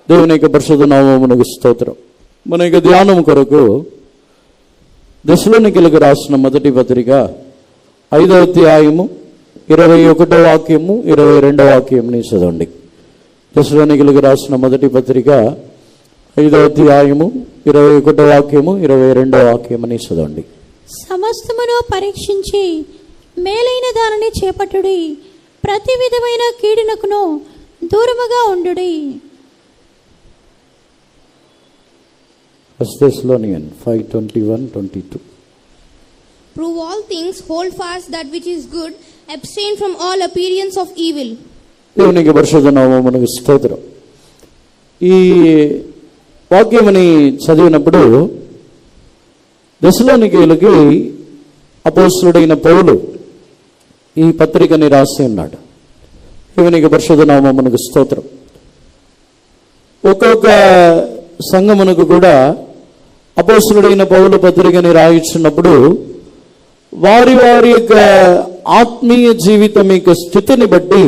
దేవుని యొక్క పరిశుద్ధ నామమునకు స్తోత్రం. మన యొక్క ధ్యానం కొరకు దెస్సలోనికీయులకు రాసిన మొదటి పత్రిక 5వ అధ్యాయము 21వ వాక్యము 22వ వాక్యంని చదవండి. దెస్సలోనికీయులకు రాసిన మొదటి పత్రిక 5వ అధ్యాయము 21వ వాక్యము 22వ వాక్యమని చదవండి. సమస్తమును పరీక్షించి మేలైన దానిని చేపట్టుడి, ప్రతి విధమైన కీడునకును దూరముగా ఉండుడి. Thessalonians 5:21-22. Prove all things, hold fast that which is good, abstain from all appearance of evil. దేవునికి పరిశుద్ధ నామమునకు స్తోత్రం. ఈ వాక్యముని చదివినప్పుడు దెస్సలోనికీయులకి అపోస్తలుడైన పౌలు ఈ పత్రికని రాసి ఉన్నాడు. దేవునికి పరిశుద్ధ నామమునకు స్తోత్రం. ఒక్కొక్క సంఘమునకు కూడా అపోస్తలుడైన పౌలు పత్రికని రాయించినప్పుడు వారి వారి యొక్క ఆత్మీయ జీవితం యొక్క స్థితిని బట్టి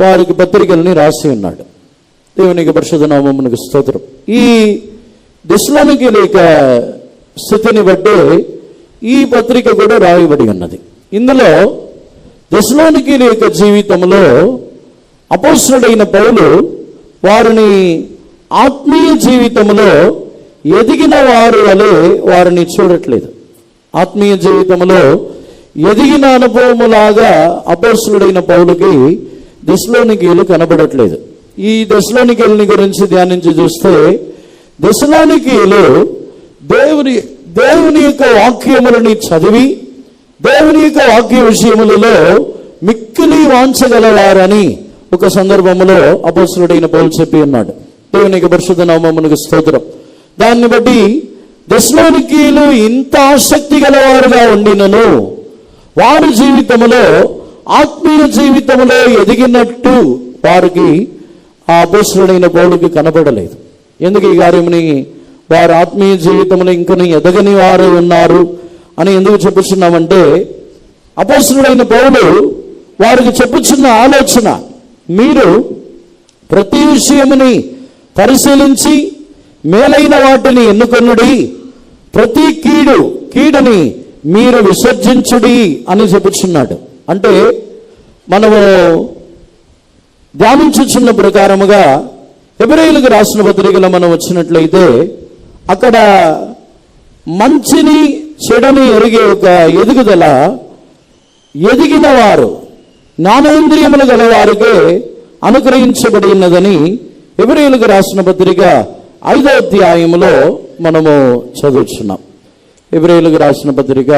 వారికి పత్రికల్ని రాసి ఉన్నాడు. దేవునికి పరిశుద్ధ నామమునకు స్తోత్రం. ఈ దెస్సలోనికీయుల యొక్క స్థితిని బట్టి ఈ పత్రిక కూడా రాయబడి ఉన్నది. ఇందులో దెస్సలోనికీయుల యొక్క జీవితంలో అపోస్తలుడైన పౌలు వారిని ఆత్మీయ జీవితంలో ఎదిగిన వారు వలె వారిని చూడట్లేదు. ఆత్మీయ జీవితంలో ఎదిగిన అనుభవములాగా అపోస్తలుడైన పౌలుకి దెస్సలోనికీయులు కనబడట్లేదు. ఈ దెస్సలోనికీయులని గురించి ధ్యానించి చూస్తే దెస్సలోనికీయులు దేవుని యొక్క వాక్యములని చదివి దేవుని యొక్క వాక్య విషయములలో మిక్కిలి వాంచగలవారని ఒక సందర్భంలో అపోస్తలుడైన పౌలు చెప్పి ఉన్నాడు. దేవునికి పరిశుద్ధ నామమునకు స్తోత్రం. దాన్ని బట్టి దెస్సలోనికీయులు ఇంత ఆసక్తి గలవారుగా ఉండినను వారి జీవితంలో ఆత్మీయ జీవితంలో ఎదిగినట్టు వారికి ఆ అపోస్తలుడైన పౌలుకి కనబడలేదు. ఎందుకు ఈ కార్యముని వారి ఆత్మీయ జీవితంలో ఇంకనూ ఎదగని వారు ఉన్నారు అని ఎందుకు చెప్పుచున్నామంటే అపోస్తలుడైన పౌలు వారికి చెప్పుచున్న ఆలోచన, మీరు ప్రతి విషయముని పరిశీలించి మేలైన వాటిని ఎన్నుకొనుడి, ప్రతి కీడుని మీరు విసర్జించుడి అని చెప్పుచున్నాడు. అంటే మనము ధ్యానించుచున్న ప్రకారముగా హెబ్రీయులకు రాసిన పత్రికలో మనం వచ్చినట్లయితే అక్కడ మంచిని చెడుని ఎరిగే ఒక ఎదుగుదల, ఎదిగిన వారు జ్ఞానేంద్రియములు గల వారికే అనుగ్రహించబడి ఉన్నదని హెబ్రీయులకు రాసిన పత్రిక 5వ అధ్యాయములో మనము చదువుతున్నాం. హెబ్రీయులకు రాసిన పత్రిక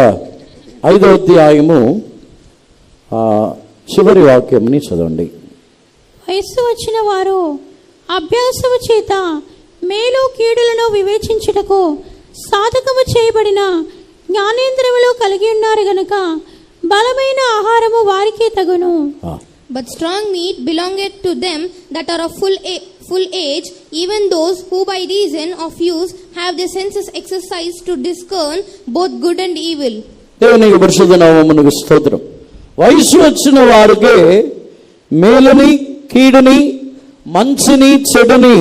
5వ అధ్యాయము చివరి వాక్యంని చదవండి. వయస్సు వచ్చిన వారు అభ్యాసము చేత మేలు కీడులను వివేచించుటకు సాధకము చేయబడిన జ్ఞానేంద్రియములు కలిగి ఉన్నారు గనుక బలమైన ఆహారము వారికే తగును. But strong meat belongeth to them that are of full age, even those who by reason of use have their senses exercised to discern both good and evil. దేవునికి పరిశుద్ధ నామమునకు స్తోత్రం. వయసు వచ్చిన వారికి మేలుని కీడుని మంచిని చెడుని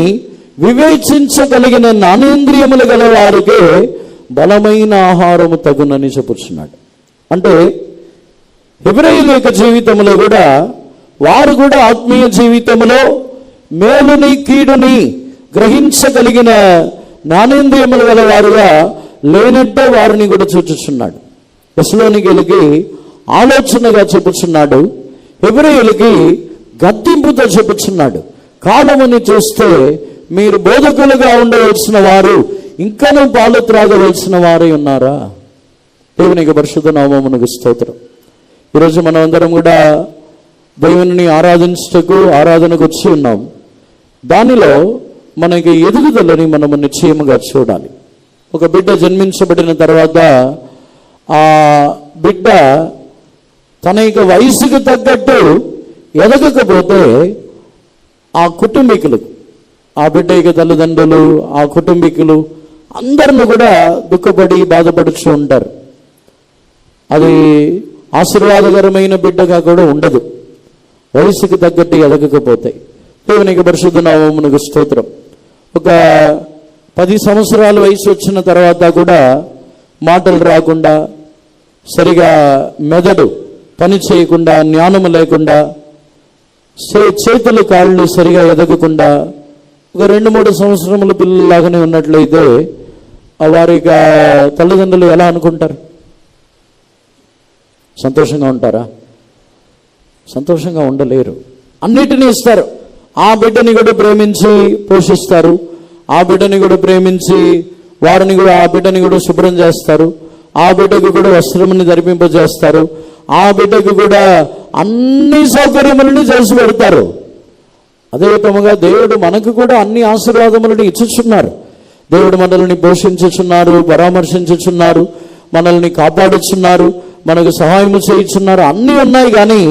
వివేచించగలిగిన జ్ఞానేంద్రియములు గల వారికి బలమైన ఆహారము తగునని చెప్పుచున్నాడు. అంటే హెబ్రీయుల యొక్క జీవితంలో కూడా వారు కూడా ఆత్మీయ జీవితంలో మేలుని కీడుని గ్రహించగలిగిన జ్ఞానేంద్రియములు గల వారుగా లేనట్టే వారిని కూడా చూచుచున్నాడు. దెస్సలోనికీయులకి ఆలోచనగా చెప్పుచున్నాడు, హెబ్రీయులకి గద్దింపుతో చెప్పుచున్నాడు. కాలముని చూస్తే మీరు బోధకులుగా ఉండవలసిన వారు ఇంకనూ పాలు త్రాగవలసిన వారే ఉన్నారా? దేవునికి పరిశుద్ధ నామమునకు స్తోత్రం. ఈరోజు మనం అందరం కూడా దేవుని ఆరాధనకు వచ్చి ఉన్నాం. దానిలో మనకి ఎదుగుదలని మనము నిశ్చయముగా చూడాలి. ఒక బిడ్డ జన్మించబడిన తర్వాత ఆ బిడ్డ తన యొక్క వయసుకు తగ్గట్టు ఎదగకపోతే ఆ కుటుంబీకులు, ఆ బిడ్డ యొక్క తల్లిదండ్రులు, ఆ కుటుంబీకులు అందరిని కూడా దుఃఖపడి బాధపడుతూ ఉంటారు. అది ఆశీర్వాదకరమైన బిడ్డగా కూడా ఉండదు వయసుకు తగ్గట్టు ఎదగకపోతే. దేవునికి పరిశుద్ధ నామమునకు స్తోత్రం. ఒక 10 సంవత్సరాల వయసు వచ్చిన తర్వాత కూడా మాటలు రాకుండా, సరిగా మెదడు పని చేయకుండా, జ్ఞానము లేకుండా, చేతులు కాళ్ళు సరిగా ఎదగకుండా ఒక 2-3 సంవత్సరముల పిల్లలాగానే ఉన్నట్లయితే వారి తల్లిదండ్రులు ఎలా అనుకుంటారు? సంతోషంగా ఉంటారా? సంతోషంగా ఉండలేరు. అన్నిటినీ ఇస్తారు. ఆ బిడ్డని కూడా ప్రేమించి పోషిస్తారు, ఆ బిడ్డని కూడా ప్రేమించి వారిని కూడా, ఆ బిడ్డని కూడా శుభ్రం చేస్తారు, ఆ బిడ్డకు కూడా వస్త్రముని ధరిపింపజేస్తారు, ఆ బిడ్డకు కూడా అన్ని సౌకర్యములను చేసి పెడతారు. అదే విధముగా దేవుడు మనకు కూడా అన్ని ఆశీర్వాదములను ఇచ్చుచున్నారు. దేవుడు మనల్ని పోషించుచున్నారు, పరామర్శించుచున్నారు, మనల్ని కాపాడుచున్నారు, మనకు సహాయం చేయుచున్నారు, అన్నీ ఉన్నాయి. కానీ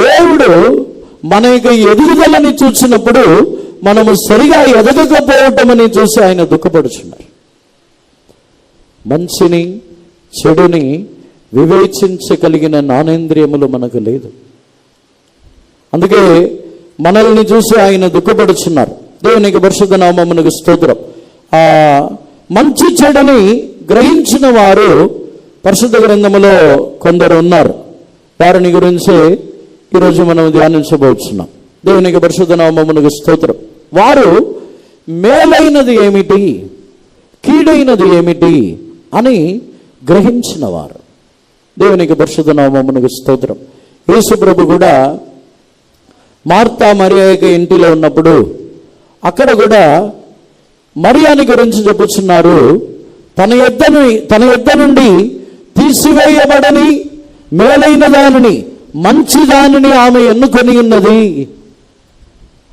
దేవుడు మన యొక్క ఎదుగుదలని చూసినప్పుడు మనము సరిగా ఎదగకపోవటమని చూసి ఆయన దుఃఖపడుచున్నారు. మంచిని చెడుని వివేచించగలిగిన జ్ఞానేంద్రియములు మనకు లేదు. అందుకే మనల్ని చూసి ఆయన దుఃఖపడుచున్నారు. దేవునికి పరిశుద్ధ నామమునకు స్తోత్రం. ఆ మంచి చెడుని గ్రహించిన వారు పరిశుద్ధ గ్రంథములో కొందరు ఉన్నారు. వారిని గురించి ఈరోజు మనం ధ్యానించబోతున్నాం. దేవునికి పరిశుద్ధ నామమునకు స్తోత్రం. వారు మేలైనది ఏమిటి, కీడైనది ఏమిటి అని గ్రహించిన వారు. దేవునికి పరిశుద్ధ నామమునకు స్తోత్రం. యేసు ప్రభు కూడా మార్తా మరియా ఇంటిలో ఉన్నప్పుడు అక్కడ కూడా మరియాని గురించి చెప్పుచున్నారు. తన యొద్ద నుండి తీసివేయబడని మేలైన దానిని, మంచి దానిని ఆమె ఎన్నుకొని ఉన్నది.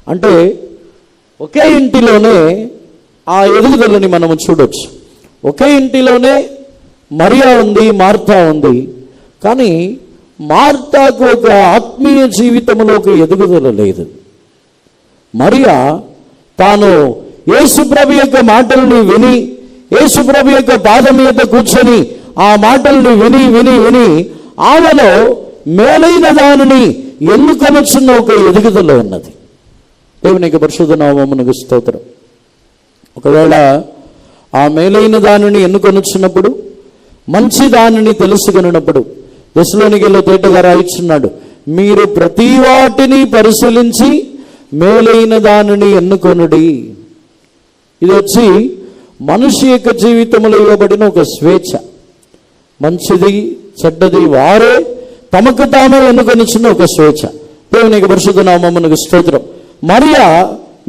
అంటే ఒకే ఇంటిలోనే ఆ ఎదుగుదలని మనము చూడొచ్చు. ఒకే ఇంటిలోనే మరియా ఉంది, మార్తా ఉంది. కానీ మార్తాకు ఒక ఆత్మీయ జీవితంలో ఒక ఎదుగుదల లేదు. మరియా తాను యేసుప్రభు యొక్క మాటలను విని, యేసుప్రభు యొక్క పాదం మీద కూర్చొని ఆ మాటలను విని విని విని ఆమెలో మేలైన దానిని ఎన్నుకొనొచ్చున్న ఒక ఎదుగుదల ఉన్నది. దేవునికి పరిశుద్ధ నామమునకు స్తోత్రం. ఒకవేళ ఆ మేలైన దానిని ఎన్నుకొనొచ్చినప్పుడు, మంచి దానిని తెలుసుకొనినప్పుడు, దశలోనికెళ్ళి తేటగా రాయిచున్నాడు, మీరు ప్రతి వాటిని పరిశీలించి మేలైన దానిని ఎన్నుకొనుడి. ఇది వచ్చి మనిషి యొక్క జీవితంలో ఇవ్వబడిన ఒక స్వేచ్ఛ. మంచిది చెడ్డది వారే తమకు తామే ఎన్నుకొనిచున్న ఒక స్వేచ్ఛ. దేవునికి పరిశుద్ధ నామమునకు స్తోత్రం. మరియా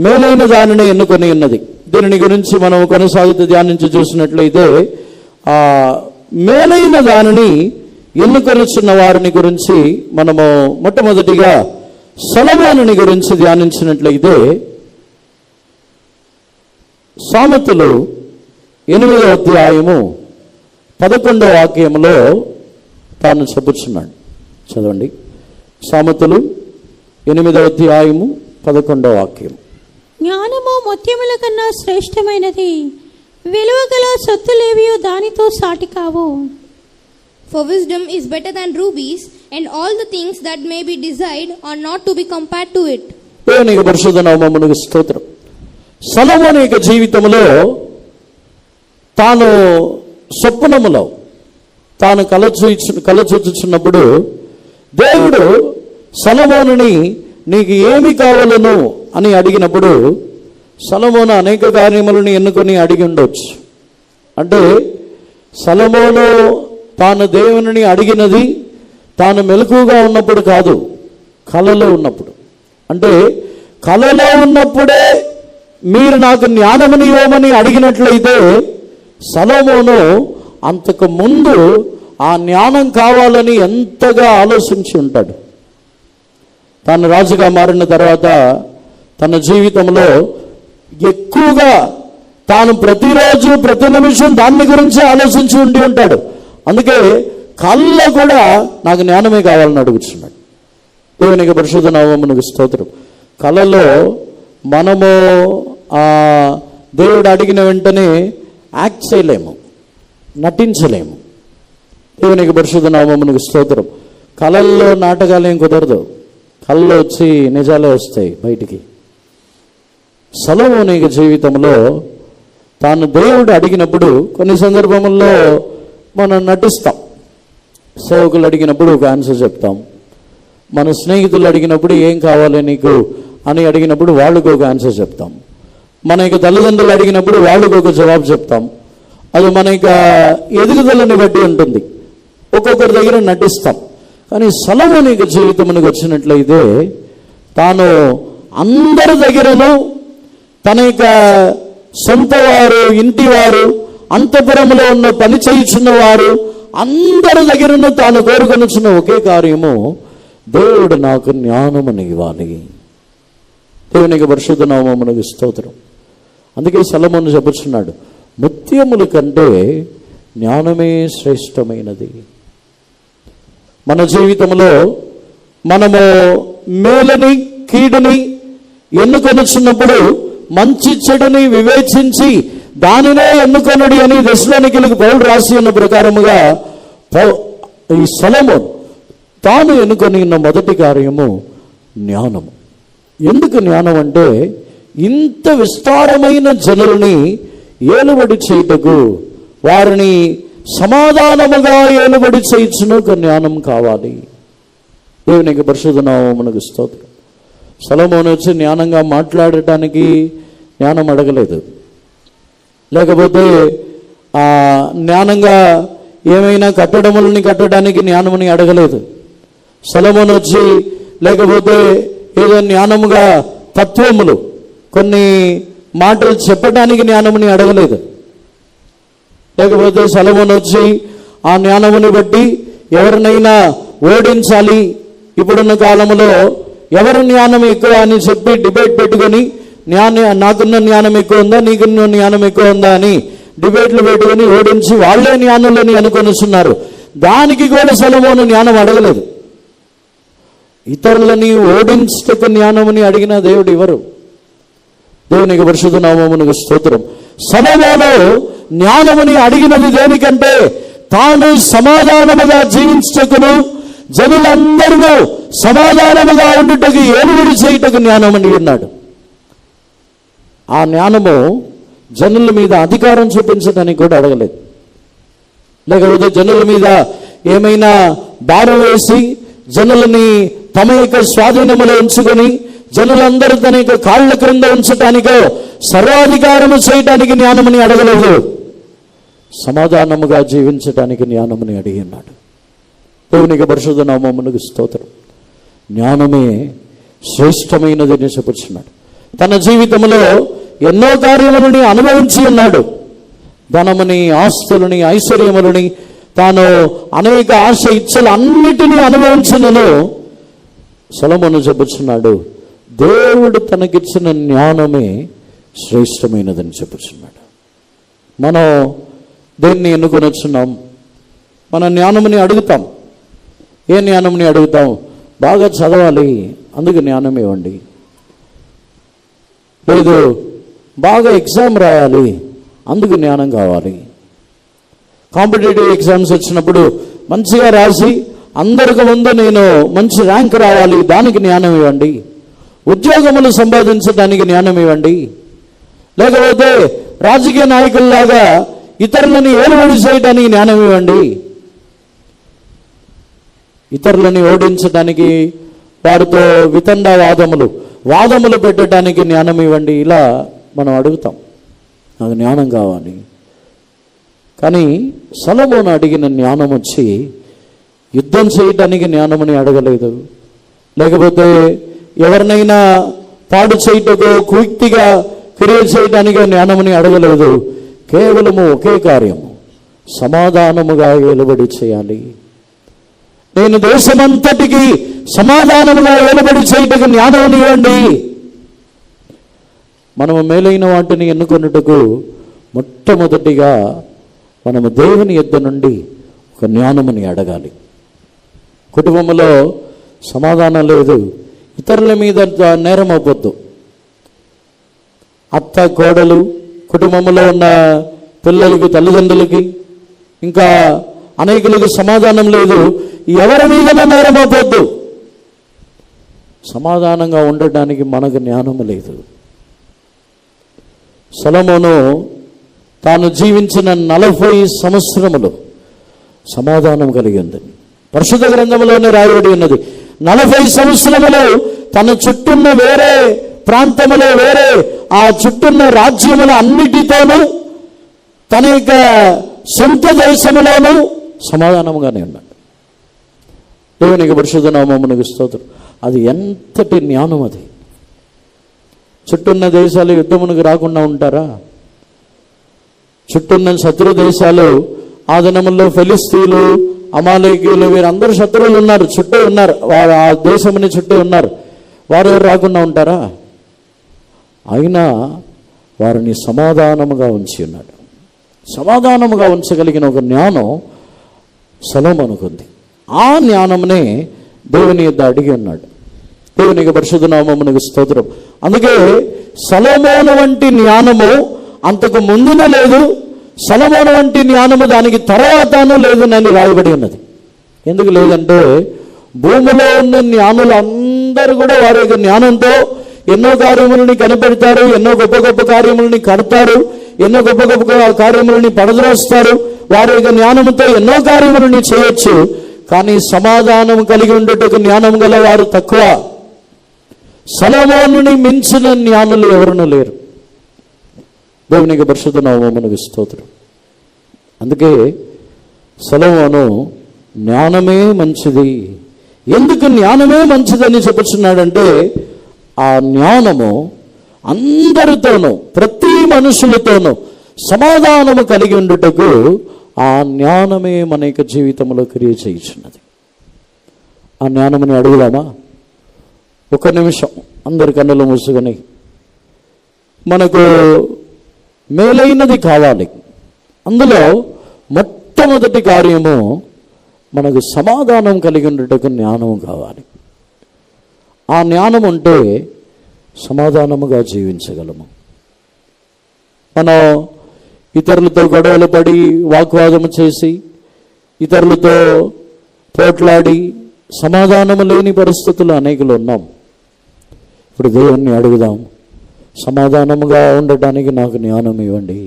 మేలైన దానిని ఎన్నుకొని ఉన్నది. దీనిని గురించి మనం కొనసాగుతూ ధ్యానించి చూసినట్లయితే ఆ మేలైన దానిని ఎన్నుకొనిచున్న వారిని గురించి మనము మొట్టమొదటిగా సొలొమోనుని గురించి ధ్యానించినట్లయితే, సామెతలు 8వ అధ్యాయము 11వ వాక్యములో తాను చెప్పుచున్నాడు. చదవండి. సామెతలు 8వ అధ్యాయము 11వ వాక్యం. జ్ఞానము ముత్యముల కన్నా శ్రేష్టమైనది, విలువగల సొత్తులేవియో దానితో సాటి కావు. For wisdom is better than rubies, and all the things that may be desired are not to be compared to it. దేవునికి పరిశుద్ధ నామమునకు స్తోత్రం. సొలొమోను యొక్క జీవితంలో తాను స్వప్నములో తాను కల చూచుచున్నప్పుడు దేవుడు సొలొమోనుని నీకు ఏమి కావాలను అని అడిగినప్పుడు సొలొమోను అనేక కార్యములను ఎన్నుకొని అడిగి ఉండొచ్చు. అంటే సొలొమోను తాను దేవుని అడిగినది తాను మెలకుగా ఉన్నప్పుడు కాదు, కలలో ఉన్నప్పుడు. అంటే కలలో ఉన్నప్పుడే మీరు నాకు జ్ఞానముని ఇవ్వమని అడిగినట్లయితే సొలొమోను అంతకు ముందు ఆ జ్ఞానం కావాలని ఎంతగా ఆలోచించి ఉంటాడు. తాను రాజుగా మారిన తర్వాత తన జీవితంలో ఎక్కువగా తాను ప్రతిరోజు ప్రతి నిమిషం దాన్ని గురించి ఆలోచించి ఉండి ఉంటాడు. అందుకే కళ్ళలో కూడా నాకు జ్ఞానమే కావాలని అడుగుతున్నాడు. దేవునికి పరిశుద్ధ నామమునకు స్తోత్రం. కళలో మనము ఆ దేవుడు అడిగిన వెంటనే యాక్ట్ చేయలేము, నటించలేము. దేవునికి పరిశుద్ధ నామమునకు స్తోత్రం. కళల్లో నాటకాలు ఏం కుదరదు. కళ్ళలో వచ్చి నిజాలే వస్తాయి బయటికి. సొలొమోను జీవితంలో తాను దేవుడు అడిగినప్పుడు కొన్ని సందర్భముల్లో మనం నటిస్తాం. సేవకులు అడిగినప్పుడు ఒక ఆన్సర్ చెప్తాం, మన స్నేహితులు అడిగినప్పుడు ఏం కావాలి నీకు అని అడిగినప్పుడు వాళ్ళకు ఒక ఆన్సర్ చెప్తాం, మన యొక్క తల్లిదండ్రులు అడిగినప్పుడు వాళ్ళకు ఒక జవాబు చెప్తాం. అది మన యొక్క ఎదుగుదలని బట్టి ఉంటుంది, ఒక్కొక్కరి దగ్గర నటిస్తాం. కానీ సొలొమోను జీవితమునికి వచ్చినట్లయితే తాను అందరి దగ్గరను తన యొక్క సొంత వారు, ఇంటి వారు, అంతఃపురంలో ఉన్న పని చేయుచున్న వారు అందరి దగ్గరను తాను కోరుకొనుచున్న ఒకే కార్యము, దేవుడు నాకు జ్ఞానమును ఇవ్వాలి. దేవునికి పరిశుద్ధ నామమునకు స్తోత్రం. అందుకే సొలొమోను చెప్పుచున్నాడు, ముత్యముల కంటే జ్ఞానమే శ్రేష్టమైనది. మన జీవితంలో మనము మేలుని కీడుని ఎన్నుకొనుచున్నప్పుడు మంచి చెడుని వివేచించి దానినే ఎన్నుకొనుడి అని దశలోనికలకు పౌలు రాసి ఉన్న ప్రకారముగా ఈ సొలొమోను తాను ఎన్నుకొని ఉన్న మొదటి కార్యము జ్ఞానము. ఎందుకు జ్ఞానం అంటే, ఇంత విస్తారమైన జనులని ఏలుబడి చేయుటకు, వారిని సమాధానముగా ఏలుబడి చేయుచును ఒక జ్ఞానం కావాలి. దేవునికి పరిశుద్ధ నామమునకు స్తోత్రం. సొలొమోను వచ్చి జ్ఞానంగా మాట్లాడటానికి జ్ఞానం అడగలేదు, లేకపోతే జ్ఞానంగా ఏమైనా కట్టడములని కట్టడానికి జ్ఞానముని అడగలేదు. సొలొమోను వచ్చి లేకపోతే ఏదో జ్ఞానముగా తత్వములు కొన్ని మాటలు చెప్పడానికి జ్ఞానముని అడగలేదు. లేకపోతే సొలొమోను వచ్చి ఆ జ్ఞానముని బట్టి ఎవరినైనా ఓడించాలి, ఇప్పుడున్న కాలంలో ఎవరి జ్ఞానం ఎక్కువ అని చెప్పి డిబేట్ పెట్టుకొని నాకున్న జ్ఞానం ఎక్కువ ఉందా, నీకున్న జ్ఞానం ఎక్కువ ఉందా అని డిబేట్లు పెట్టుకొని ఓడించి వాళ్ళే జ్ఞానులని అనుకొనిస్తున్నారు. దానికి కూడా సొలొమోను జ్ఞానం అడగలేదు. ఇతరులని ఓడించటకు జ్ఞానముని అడిగిన దేవుడు ఎవరు? దేవునికి పరిశుద్ధ నామమునకు స్తోత్రం. సొలొమోను జ్ఞానముని అడిగినది దేనికంటే, తాను సమాధానముగా జీవించటకును జనులందరూ సమాధానముగా ఉండుటకు ఏలుబడి చేయుటకు జ్ఞానమని ఉన్నాడు. ఆ జ్ఞానము జనుల మీద అధికారం చూపించడానికి కూడా అడగలేదు, లేకపోతే జనుల మీద ఏమైనా భారం వేసి జనులని తమ యొక్క స్వాధీనములో ఉంచుకొని జనులందరూ తన యొక్క కాళ్ళ క్రింద ఉంచటానికో సర్వాధికారము చేయటానికి జ్ఞానముని అడగలేదు. సమాధానముగా జీవించటానికి జ్ఞానముని అడిగి ఉన్నాడు. దేవునికి పరిశుద్ధ నామమునకు స్తోత్రం. జ్ఞానమే శ్రేష్టమైనదని చెప్పుచున్నాడు. తన జీవితంలో ఎన్నో కార్యములని అనుభవించి ఉన్నాడు. ధనముని, ఆస్తులని, ఐశ్వర్యములని, తాను అనేక ఆశ ఇచ్చలు అన్నిటినీ అనుభవించినను సొలొమోను చెప్పుచున్నాడు, దేవుడు తనకిచ్చిన జ్ఞానమే శ్రేష్టమైనదని చెప్పుచున్నాడు. మనం దేన్ని ఎన్నుకొనొచ్చున్నాం? మన జ్ఞానముని అడుగుతాం. ఏ జ్ఞానముని అడుగుతాం? బాగా చదవాలి, అందుకు జ్ఞానం ఇవ్వండి. లేదు, బాగా ఎగ్జామ్ రాయాలి, అందుకు జ్ఞానం కావాలి. కాంపిటేటివ్ ఎగ్జామ్స్ వచ్చినప్పుడు మంచిగా రాసి అందరికి ముందు నేను మంచి ర్యాంక్ రావాలి, దానికి జ్ఞానం ఇవ్వండి. ఉద్యోగములు సంపాదించడానికి జ్ఞానం ఇవ్వండి. లేకపోతే రాజకీయ నాయకుల్లాగా ఇతరులని ఏలుబడి చేయడానికి జ్ఞానం ఇవ్వండి. ఇతరులని ఓడించడానికి, వారితో వాదములు పెట్టడానికి జ్ఞానం ఇవ్వండి. ఇలా మనం అడుగుతాం, నాకు జ్ఞానం కావాలి. కానీ సొలొమోను అడిగిన జ్ఞానం వచ్చి యుద్ధం చేయటానికి జ్ఞానమని అడగలేదు, లేకపోతే ఎవరినైనా పాడు చేయటకు కుయుక్తిగా క్రియ చేయటానికి జ్ఞానమని అడగలేదు. కేవలము ఒకే కార్యము, సమాధానముగా ఏలుబడి చేయాలి. నేను దేశమంతటికి సమాధానముగా ఏలుబడి చేయటకు జ్ఞానం ఇవ్వండి. మనము మేలైన వాటిని ఎన్నుకొనుటకు మొట్టమొదటిగా మనము దేవుని యొద్ద నుండి ఒక జ్ఞానముని అడగాలి. కుటుంబంలో సమాధానం లేదు, ఇతరుల మీద నేరం అవ్వద్దు. అత్త, కోడలు, కుటుంబంలో ఉన్న పిల్లలకి, తల్లిదండ్రులకి, ఇంకా అనేకులకు సమాధానం లేదు, ఎవరి మీద నేరం అవ్వద్దు. సమాధానంగా ఉండటానికి మనకు జ్ఞానము లేదు. సొలొమోను తాను జీవించిన 40 సంవత్సరములు సమాధానం కలిగి ఉంది. పరిశుద్ధ గ్రంథంలోనే రాయబడి ఉన్నది, 40 సంవత్సరములు తన చుట్టూన్న వేరే ప్రాంతములో, వేరే ఆ చుట్టూన్న రాజ్యముల అన్నిటితోనూ, తన యొక్క సొంత దేశములోనూ సమాధానముగానే ఉన్నాడు. దేవునికి పరిశుద్ధ నామమునకు స్తోత్రం. అది ఎంతటి జ్ఞానం! అది చుట్టూన్న దేశాలు యుద్ధమునకు రాకుండా ఉంటారా? చుట్టూన్న శత్రు దేశాలు, ఆ దినముల్లో ఫిలిస్తీన్లు, అమాలేకీయులు, వీరందరూ శత్రువులు ఉన్నారు, చుట్టూ ఉన్నారు, వారు ఆ దేశముని చుట్టూ ఉన్నారు. వారు రాకుండా ఉంటారా? అయినా వారిని సమాధానముగా ఉంచి ఉన్నాడు. సమాధానముగా ఉంచగలిగిన ఒక జ్ఞానం సొలొమోనుకు ఉంది. ఆ జ్ఞానమునే దేవుని యొద్ద అడిగి ఉన్నాడు. దేవునికి పరిశుద్ధ నామమునకు స్తోత్రం. అందుకే సొలొమోను వంటి జ్ఞానము అంతకు ముందున లేదు, సొలొమోను వంటి జ్ఞానము దానికి తర్వాతనూ లేదని రాయబడి ఉన్నది. ఎందుకు లేదంటే, భూమిలో ఉన్న జ్ఞానులు అందరూ కూడా వారి యొక్క జ్ఞానంతో ఎన్నో కార్యములని కనిపెడతారు, ఎన్నో గొప్ప గొప్ప కార్యములని కడతారు, ఎన్నో గొప్ప గొప్ప కార్యములని పడద్రోస్తారు. వారి యొక్క జ్ఞానముతో ఎన్నో కార్యములని చేయొచ్చు. కానీ సమాధానం కలిగి ఉండేటకు జ్ఞానం గల వారు తక్కువ. సొలొమోనుని మించిన జ్ఞానులు ఎవరునూ లేరు. దేవునికి పరిశుద్ధ నామమునకు స్తోత్రం. అందుకే సొలొమోను జ్ఞానమే మంచిది. ఎందుకు జ్ఞానమే మంచిదని చెప్పుచున్నాడంటే, ఆ జ్ఞానము అందరితోనూ, ప్రతి మనుషులతోనూ సమాధానము కలిగి ఉండుటకు ఆ జ్ఞానమే మన యొక్క జీవితంలో క్రియ చేయుచున్నది. ఆ జ్ఞానముని అడుగుదామా? ఒక నిమిషం అందరి కన్నులు మూసుకొని, మనకు మేలైనది కావాలి. అందులో మొట్టమొదటి కార్యము మనకు సమాధానం కలిగి ఉండేటకు జ్ఞానం కావాలి. ఆ జ్ఞానం ఉంటే సమాధానముగా జీవించగలము. మనం ఇతరులతో గొడవలు పడి, వాగ్వాదము చేసి, ఇతరులతో పోట్లాడి సమాధానము లేని పరిస్థితులు అనేకులు ఉన్నాం. ఇప్పుడు దేవుణ్ణి అడుగుదాం, సమాధానముగా ఉండటానికి నాకు జ్ఞానం ఇవ్వండి.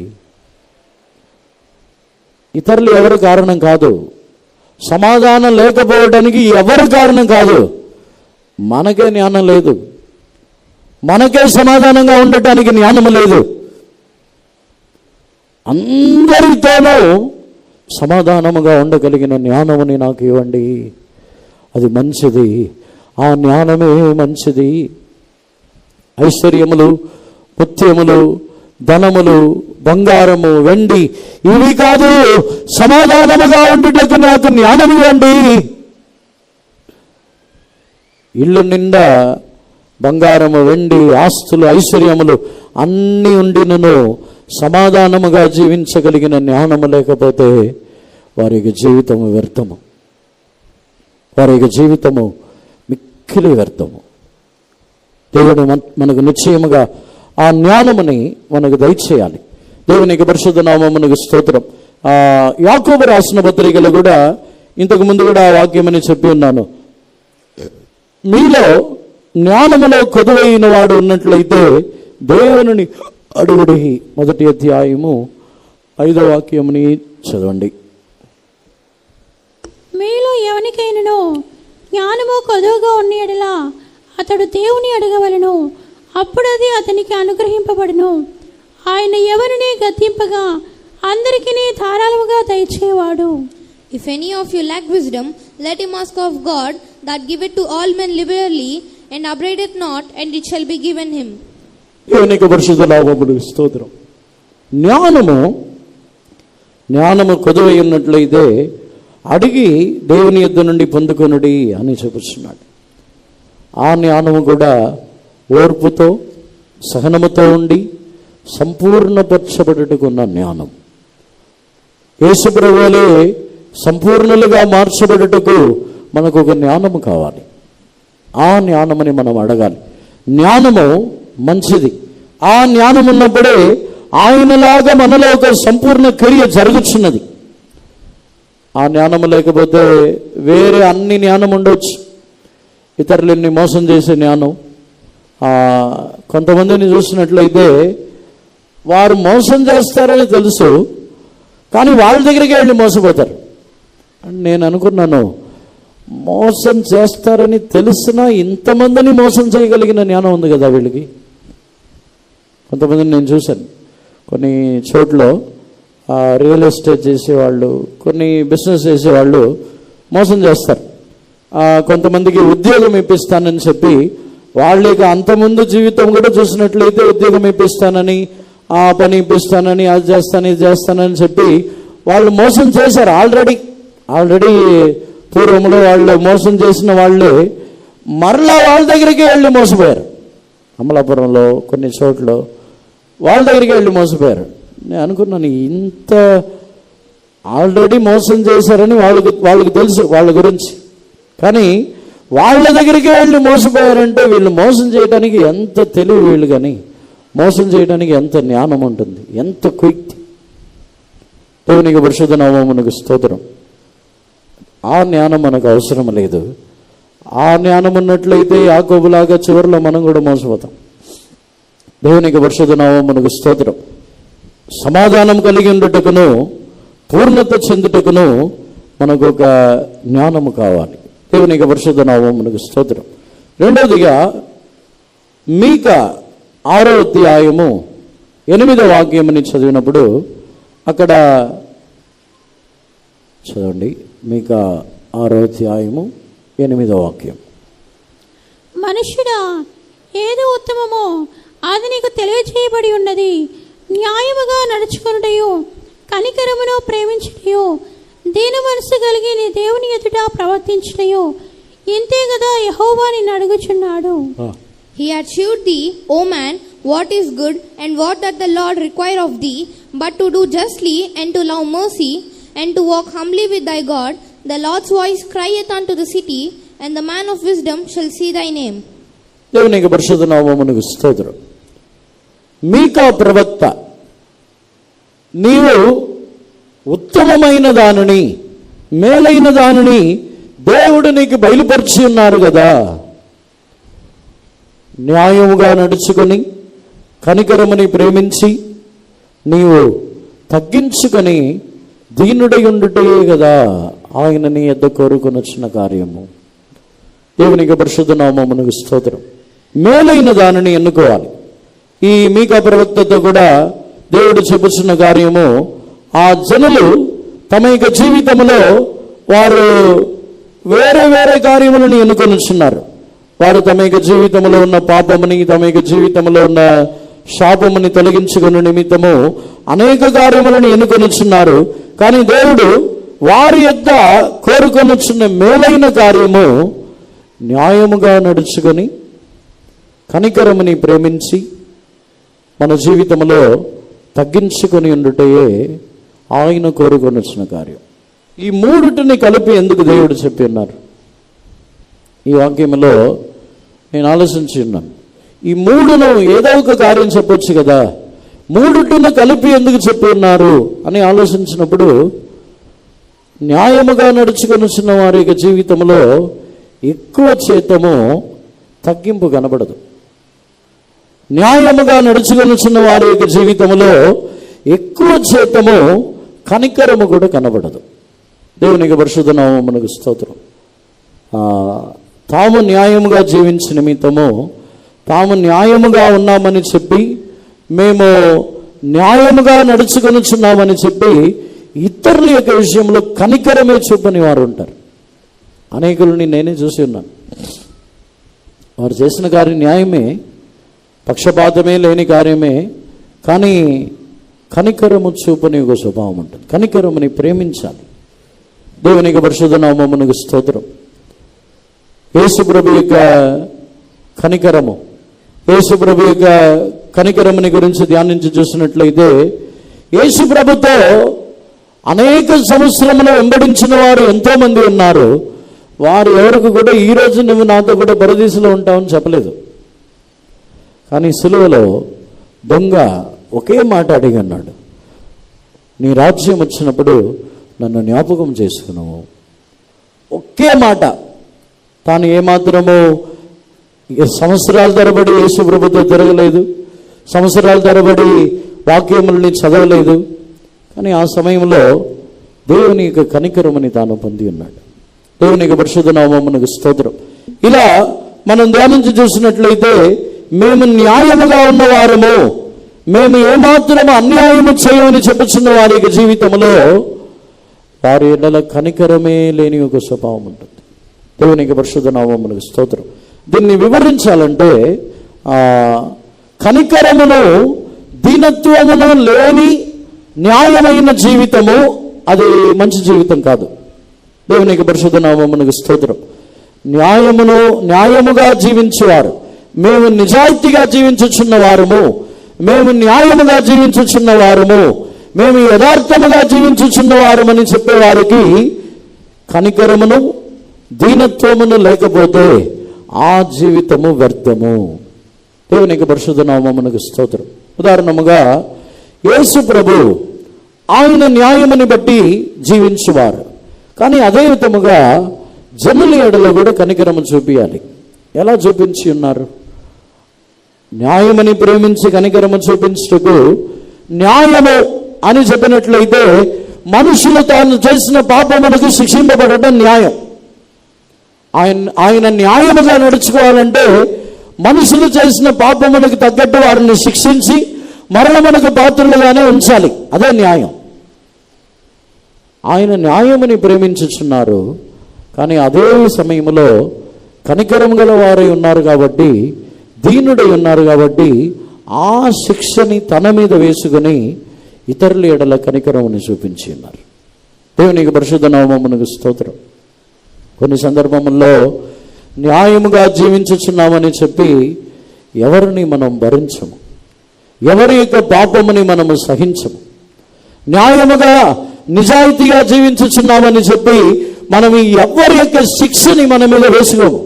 ఇతరులు ఎవరు కారణం కాదు, సమాధానం లేకపోవడానికి ఎవరు కారణం కాదు. మనకే జ్ఞానం లేదు, మనకే సమాధానంగా ఉండటానికి జ్ఞానము లేదు. అందరితోనూ సమాధానముగా ఉండగలిగిన జ్ఞానముని నాకు ఇవ్వండి, అది మంచిది. ఆ జ్ఞానమే మంచిది. ఐశ్వర్యములు, ముత్యములు, ధనములు, బంగారము, వెండి ఇవి కాదు, సమాధానముగా ఉండుటకు నాకు జ్ఞానం ఇవ్వండి. ఇల్లు నిండా బంగారము, వెండి, ఆస్తులు, ఐశ్వర్యములు అన్నీ ఉండినను సమాధానముగా జీవించగలిగిన జ్ఞానము లేకపోతే వారి యొక్క జీవితము వ్యర్థము, వారి యొక్క జీవితము మిక్కిలి వ్యర్థము. దేవుడు మనకు నిశ్చయముగా ఆ జ్ఞానముని మనకు దయచేయాలి. దేవునికి పరిశుద్ధ నామమునకు స్తోత్రం. యాకోబు రాసిన పత్రికలు కూడా ఇంతకు ముందు కూడా ఆ వాక్యమని చెప్పి ఉన్నాను. మీలో జ్ఞానములో కొదువైన వాడు ఉన్నట్లయితే దేవుని అడుగుడి. 1 అధ్యాయము 5వ వాక్యముని చదవండి. మీలో ఎవనికైనను జ్ఞానము కొదువుగా ఉన్న యెడల అతడు దేవుని అడగవలెను, అప్పుడు అది అతనికి అనుగ్రహింపబడును. ఆయన ఎవరిని గద్దింపగా అందరికీ ధారాళముగా దయచేవాడు. If any of you lack wisdom, let him ask of God, that giveth to all men liberally, and upbraideth not, and it shall be given him. దేవునికి పరిశుద్ధ నామమునకు స్తోత్రం. జ్ఞానము కొదువై ఉన్నట్లయితే అడిగి దేవుని యొద్ద నుండి పొందుకొనుడి అని చెప్పుచున్నాడు. ఆ జ్ఞానము కూడా ఓర్పుతో, సహనముతో ఉండి సంపూర్ణపరచబడుటకున్న జ్ఞానం. యేసు ప్రభువులే సంపూర్ణులుగా మార్చబడుటకు మనకు ఒక జ్ఞానము కావాలి. ఆ జ్ఞానముని మనం అడగాలి. జ్ఞానము మంచిది. ఆ జ్ఞానం ఉన్నప్పుడే ఆయనలాగా మనలో ఒక సంపూర్ణ క్రియ జరుగుతున్నది. ఆ జ్ఞానము లేకపోతే వేరే అన్ని జ్ఞానం ఉండవచ్చు. ఇతరులని మోసం చేసే జ్ఞానం. కొంతమందిని చూసినట్లయితే వారు మోసం చేస్తారని తెలుసు, కానీ వాళ్ళ దగ్గరికి వెళ్ళి మోసపోతారు. నేను అనుకున్నాను, మోసం చేస్తారని తెలిసినా ఇంతమందిని మోసం చేయగలిగిన జ్ఞానం ఉంది కదా వీళ్ళకి. కొంతమందిని నేను చూశాను కొన్ని చోట్ల, రియల్ ఎస్టేట్ చేసేవాళ్ళు, కొన్ని బిజినెస్ చేసేవాళ్ళు మోసం చేస్తారు. కొంతమందికి ఉద్యోగం ఇప్పిస్తానని చెప్పి వాళ్ళకి అంతకుముందు జీవితం కూడా చూసినట్లయితే ఉద్యోగం ఇప్పిస్తానని, ఆ పని ఇప్పిస్తానని, అది చేస్తాను ఇది చేస్తానని చెప్పి వాళ్ళు మోసం చేశారు. ఆల్రెడీ పూర్వంలో వాళ్ళు మోసం చేసిన వాళ్ళే మరలా వాళ్ళ దగ్గరికి వెళ్ళి మోసపోయారు. అమలాపురంలో కొన్ని చోట్ల వాళ్ళ దగ్గరికి వెళ్ళి మోసపోయారు. నేను అనుకున్నాను, ఇంత ఆల్రెడీ మోసం చేశారని వాళ్ళకి తెలుసు వాళ్ళ గురించి, కానీ వాళ్ళ దగ్గరికి వెళ్ళి మోసపోయారంటే వీళ్ళు మోసం చేయడానికి ఎంత తెలివి వీళ్ళు, కానీ మోసం చేయడానికి ఎంత జ్ఞానం ఉంటుంది, ఎంత కుయుక్తి. దేవునికి పరిశుద్ధ నామమునకు స్తోత్రం. ఆ జ్ఞానం మనకు అవసరం లేదు. ఆ జ్ఞానం ఉన్నట్లయితే యాకోబులాగా చివరిలో మనం కూడా మోసపోతాం. దేవునికి పరిశుద్ధ నామమునకు స్తోత్రం. సమాధానం కలిగి ఉండుటకును పూర్ణత చెందుటకును మనకు ఒక జ్ఞానము కావాలి. దేవునికి పరిశుద్ధ నామమునకు స్తోత్రం. రెండవదిగా మీకా 6వ అధ్యాయము 8వ వాక్యముని చదివినప్పుడు అక్కడ చదవండి. మీకా 6వ అధ్యాయము 8వ వాక్యం. మనుష్యుడా, ఏదో ఉత్తమమో అది నీకు తెలియజేయబడి ఉన్నది. న్యాయముగా నడుచుకొనుటయు కనికరమును ప్రేమించుటయు దీన మనసు కలిగి నీ దేవుని ఎదుట ప్రవర్తించుటయు ఇంతే కదా యెహోవా నిన్ను అడుగుచున్నాడు. He had shewed thee, O man, what is good, and what doth the Lord require of thee, but to do justly, and to love mercy, and to walk humbly with thy God. The Lord's voice crieth unto the city, and the man of wisdom shall see thy name. దేవునికి పరిశుద్ధ నామమునకు స్తోత్రం. మీకా ప్రవక్త, నీవు ఉత్తమమైన దానిని, మేలైన దానిని దేవుడు నీకు బయలుపరిచి ఉన్నారు కదా. న్యాయముగా నడుచుకొని కనికరముని ప్రేమించి నీవు తగ్గించుకొని దీనుడై ఉండుటే కదా ఆయన నీ యొద్ద కోరుకొనొచ్చిన కార్యము. దేవునికి పరిశుద్ధ నామమునకు స్తోత్రం. మేలైన దానిని ఎన్నుకోవాలి. ఈ మీకా ప్రవక్తతో కూడా దేవుడు చెప్పుచున్న కార్యము, ఆ జనులు తమ యొక్క జీవితంలో వారు వేరే వేరే కార్యములను ఎన్నుకొనిచున్నారు. వారు తమ యొక్క జీవితంలో ఉన్న పాపముని, తమ యొక్క జీవితంలో ఉన్న శాపముని తొలగించుకునే నిమిత్తము అనేక కార్యములను ఎన్నుకొనిచున్నారు. కానీ దేవుడు వారి యొద్ద కోరుకొనుచున్న మేలైన కార్యము న్యాయముగా నడుచుకొని కనికరముని ప్రేమించి మన జీవితంలో తగ్గించుకొని ఉండుటయే ఆయన కోరుకొనుచున్న కార్యం. ఈ మూడుటిని కలిపి ఎందుకు దేవుడు చెప్పి ఉన్నారు? ఈ వాక్యంలో నేను ఆలోచించి ఉన్నాను. ఈ మూడును ఏదో ఒక కార్యం చెప్పొచ్చు కదా, మూడుటిని కలిపి ఎందుకు చెప్పి ఉన్నారు అని ఆలోచించినప్పుడు, న్యాయముగా నడుచుకొని వచ్చిన వారి యొక్క జీవితంలో ఎక్కువ శాతము తగ్గింపు కనబడదు. న్యాయముగా నడుచుకొని వచ్చిన వారి యొక్క జీవితంలో ఎక్కువ శాతము కనికరము కూడా కనబడదు. దేవునికి పరిశుద్ధ నామమునకు స్తోత్రం. తాము న్యాయముగా జీవించిన నిమిత్తము, తాము న్యాయముగా ఉన్నామని చెప్పి, మేము న్యాయముగా నడుచుకొనిచున్నామని చెప్పి ఇతరుల యొక్క విషయంలో కనికరమే చూపని వారు ఉంటారు. అనేకులని నేనే చూసి ఉన్నాను. వారు చేసిన కార్యం న్యాయమే, పక్షపాతమే లేని కార్యమే, కానీ కనికరము చూపని ఒక స్వభావం ఉంటుంది. కనికరముని ప్రేమించాలి. దేవునికి పరిశుద్ధ నామమునకు స్తోత్రం. యేసు ప్రభు యొక్క కనికరము, యేసు ప్రభు యొక్క కనికరముని గురించి ధ్యానించి చూసినట్లయితే, యేసు ప్రభుతో అనేక సంవత్సరములు వెంబడించిన వారు ఎంతో మంది ఉన్నారు. వారు ఎవరికి కూడా ఈ రోజు నువ్వు నాతో కూడా పరదీసులో ఉంటావని చెప్పలేదు. కానీ సిలువలో దొంగ ఒకే మాట అడిగి అన్నాడు, నీ రాజ్యం వచ్చినప్పుడు నన్ను జ్ఞాపకం చేసుకున్నావు. ఒకే మాట. తాను ఏమాత్రము సంవత్సరాల తరబడి యేసు ప్రభుతో తిరగలేదు, సంవత్సరాల తరబడి వాక్యములని చదవలేదు, కానీ ఆ సమయంలో దేవుని యొక్క కనికరమని తాను పొంది ఉన్నాడు. దేవుని యొక్క పరిశుద్ధ నామమునకు స్తోత్రం. ఇలా మనం ధ్యానించి చూసినట్లయితే మేము న్యాయముగా ఉన్నవారము, మేము ఏమాత్రము అన్యాయము చేయమని చెప్పుచున్న వారి యొక్క జీవితంలో వారి ఎడల కనికరమే లేని ఒక స్వభావం ఉంటుంది. దేవుని యొక్క పరిశుద్ధ నామమునకు స్తోత్రం. దీన్ని వివరించాలంటే కనికరమును దీనత్వమును లేని న్యాయమైన జీవితము అది మంచి జీవితం కాదు. దేవుని యొక్క పరిశుద్ధ నామమునకు స్తోత్రం. న్యాయముగా జీవించేవారు, మేము నిజాయితీగా జీవించుచున్న వారము, మేము న్యాయముగా జీవించుచున్న వారము, మేము యథార్థముగా జీవించుచున్న వారమని చెప్పేవారికి కనికరమును దీనత్వమును లేకపోతే ఆ జీవితము వ్యర్థము. దేవునికి పరిశుద్ధ నామమునకు స్తోత్రం. ఉదాహరణముగా యేసు ప్రభు ఆయన న్యాయముని బట్టి జీవించువారు, కానీ అదే విధముగా జనుల ఎడల కూడా కనికరము చూపియాలి. ఎలా చూపించి ఉన్నారు? న్యాయమని ప్రేమించి కనికరము చూపించుటకు న్యాయము అని చెప్పినట్లయితే మనుషులు తాను చేసిన పాపమునకు శిక్షింపబడటం న్యాయం. ఆయన న్యాయముగా నడుచుకోవాలంటే మనుషులు చేసిన పాపమునకు తగ్గట్టు వారిని శిక్షించి మరణమునకు పాత్రులుగానే ఉంచాలి. అదే న్యాయం. ఆయన న్యాయముని ప్రేమించుచున్నారు, కానీ అదే సమయంలో కనికరం గల వారై ఉన్నారు కాబట్టి, దీనుడై ఉన్నారు కాబట్టి ఆ శిక్షని తన మీద వేసుకుని ఇతరుల ఎడల కనికరముని చూపించి ఉన్నారు. దేవునికి పరిశుద్ధ నామమునకు స్తోత్రం. కొన్ని సందర్భముల్లో న్యాయముగా జీవించుచున్నామని చెప్పి ఎవరిని మనం భరించము, ఎవరి యొక్క పాపముని మనము సహించము. న్యాయముగా నిజాయితీగా జీవించుచున్నామని చెప్పి మనం ఎవరి యొక్క శిక్షని మన మీద వేసుకోము.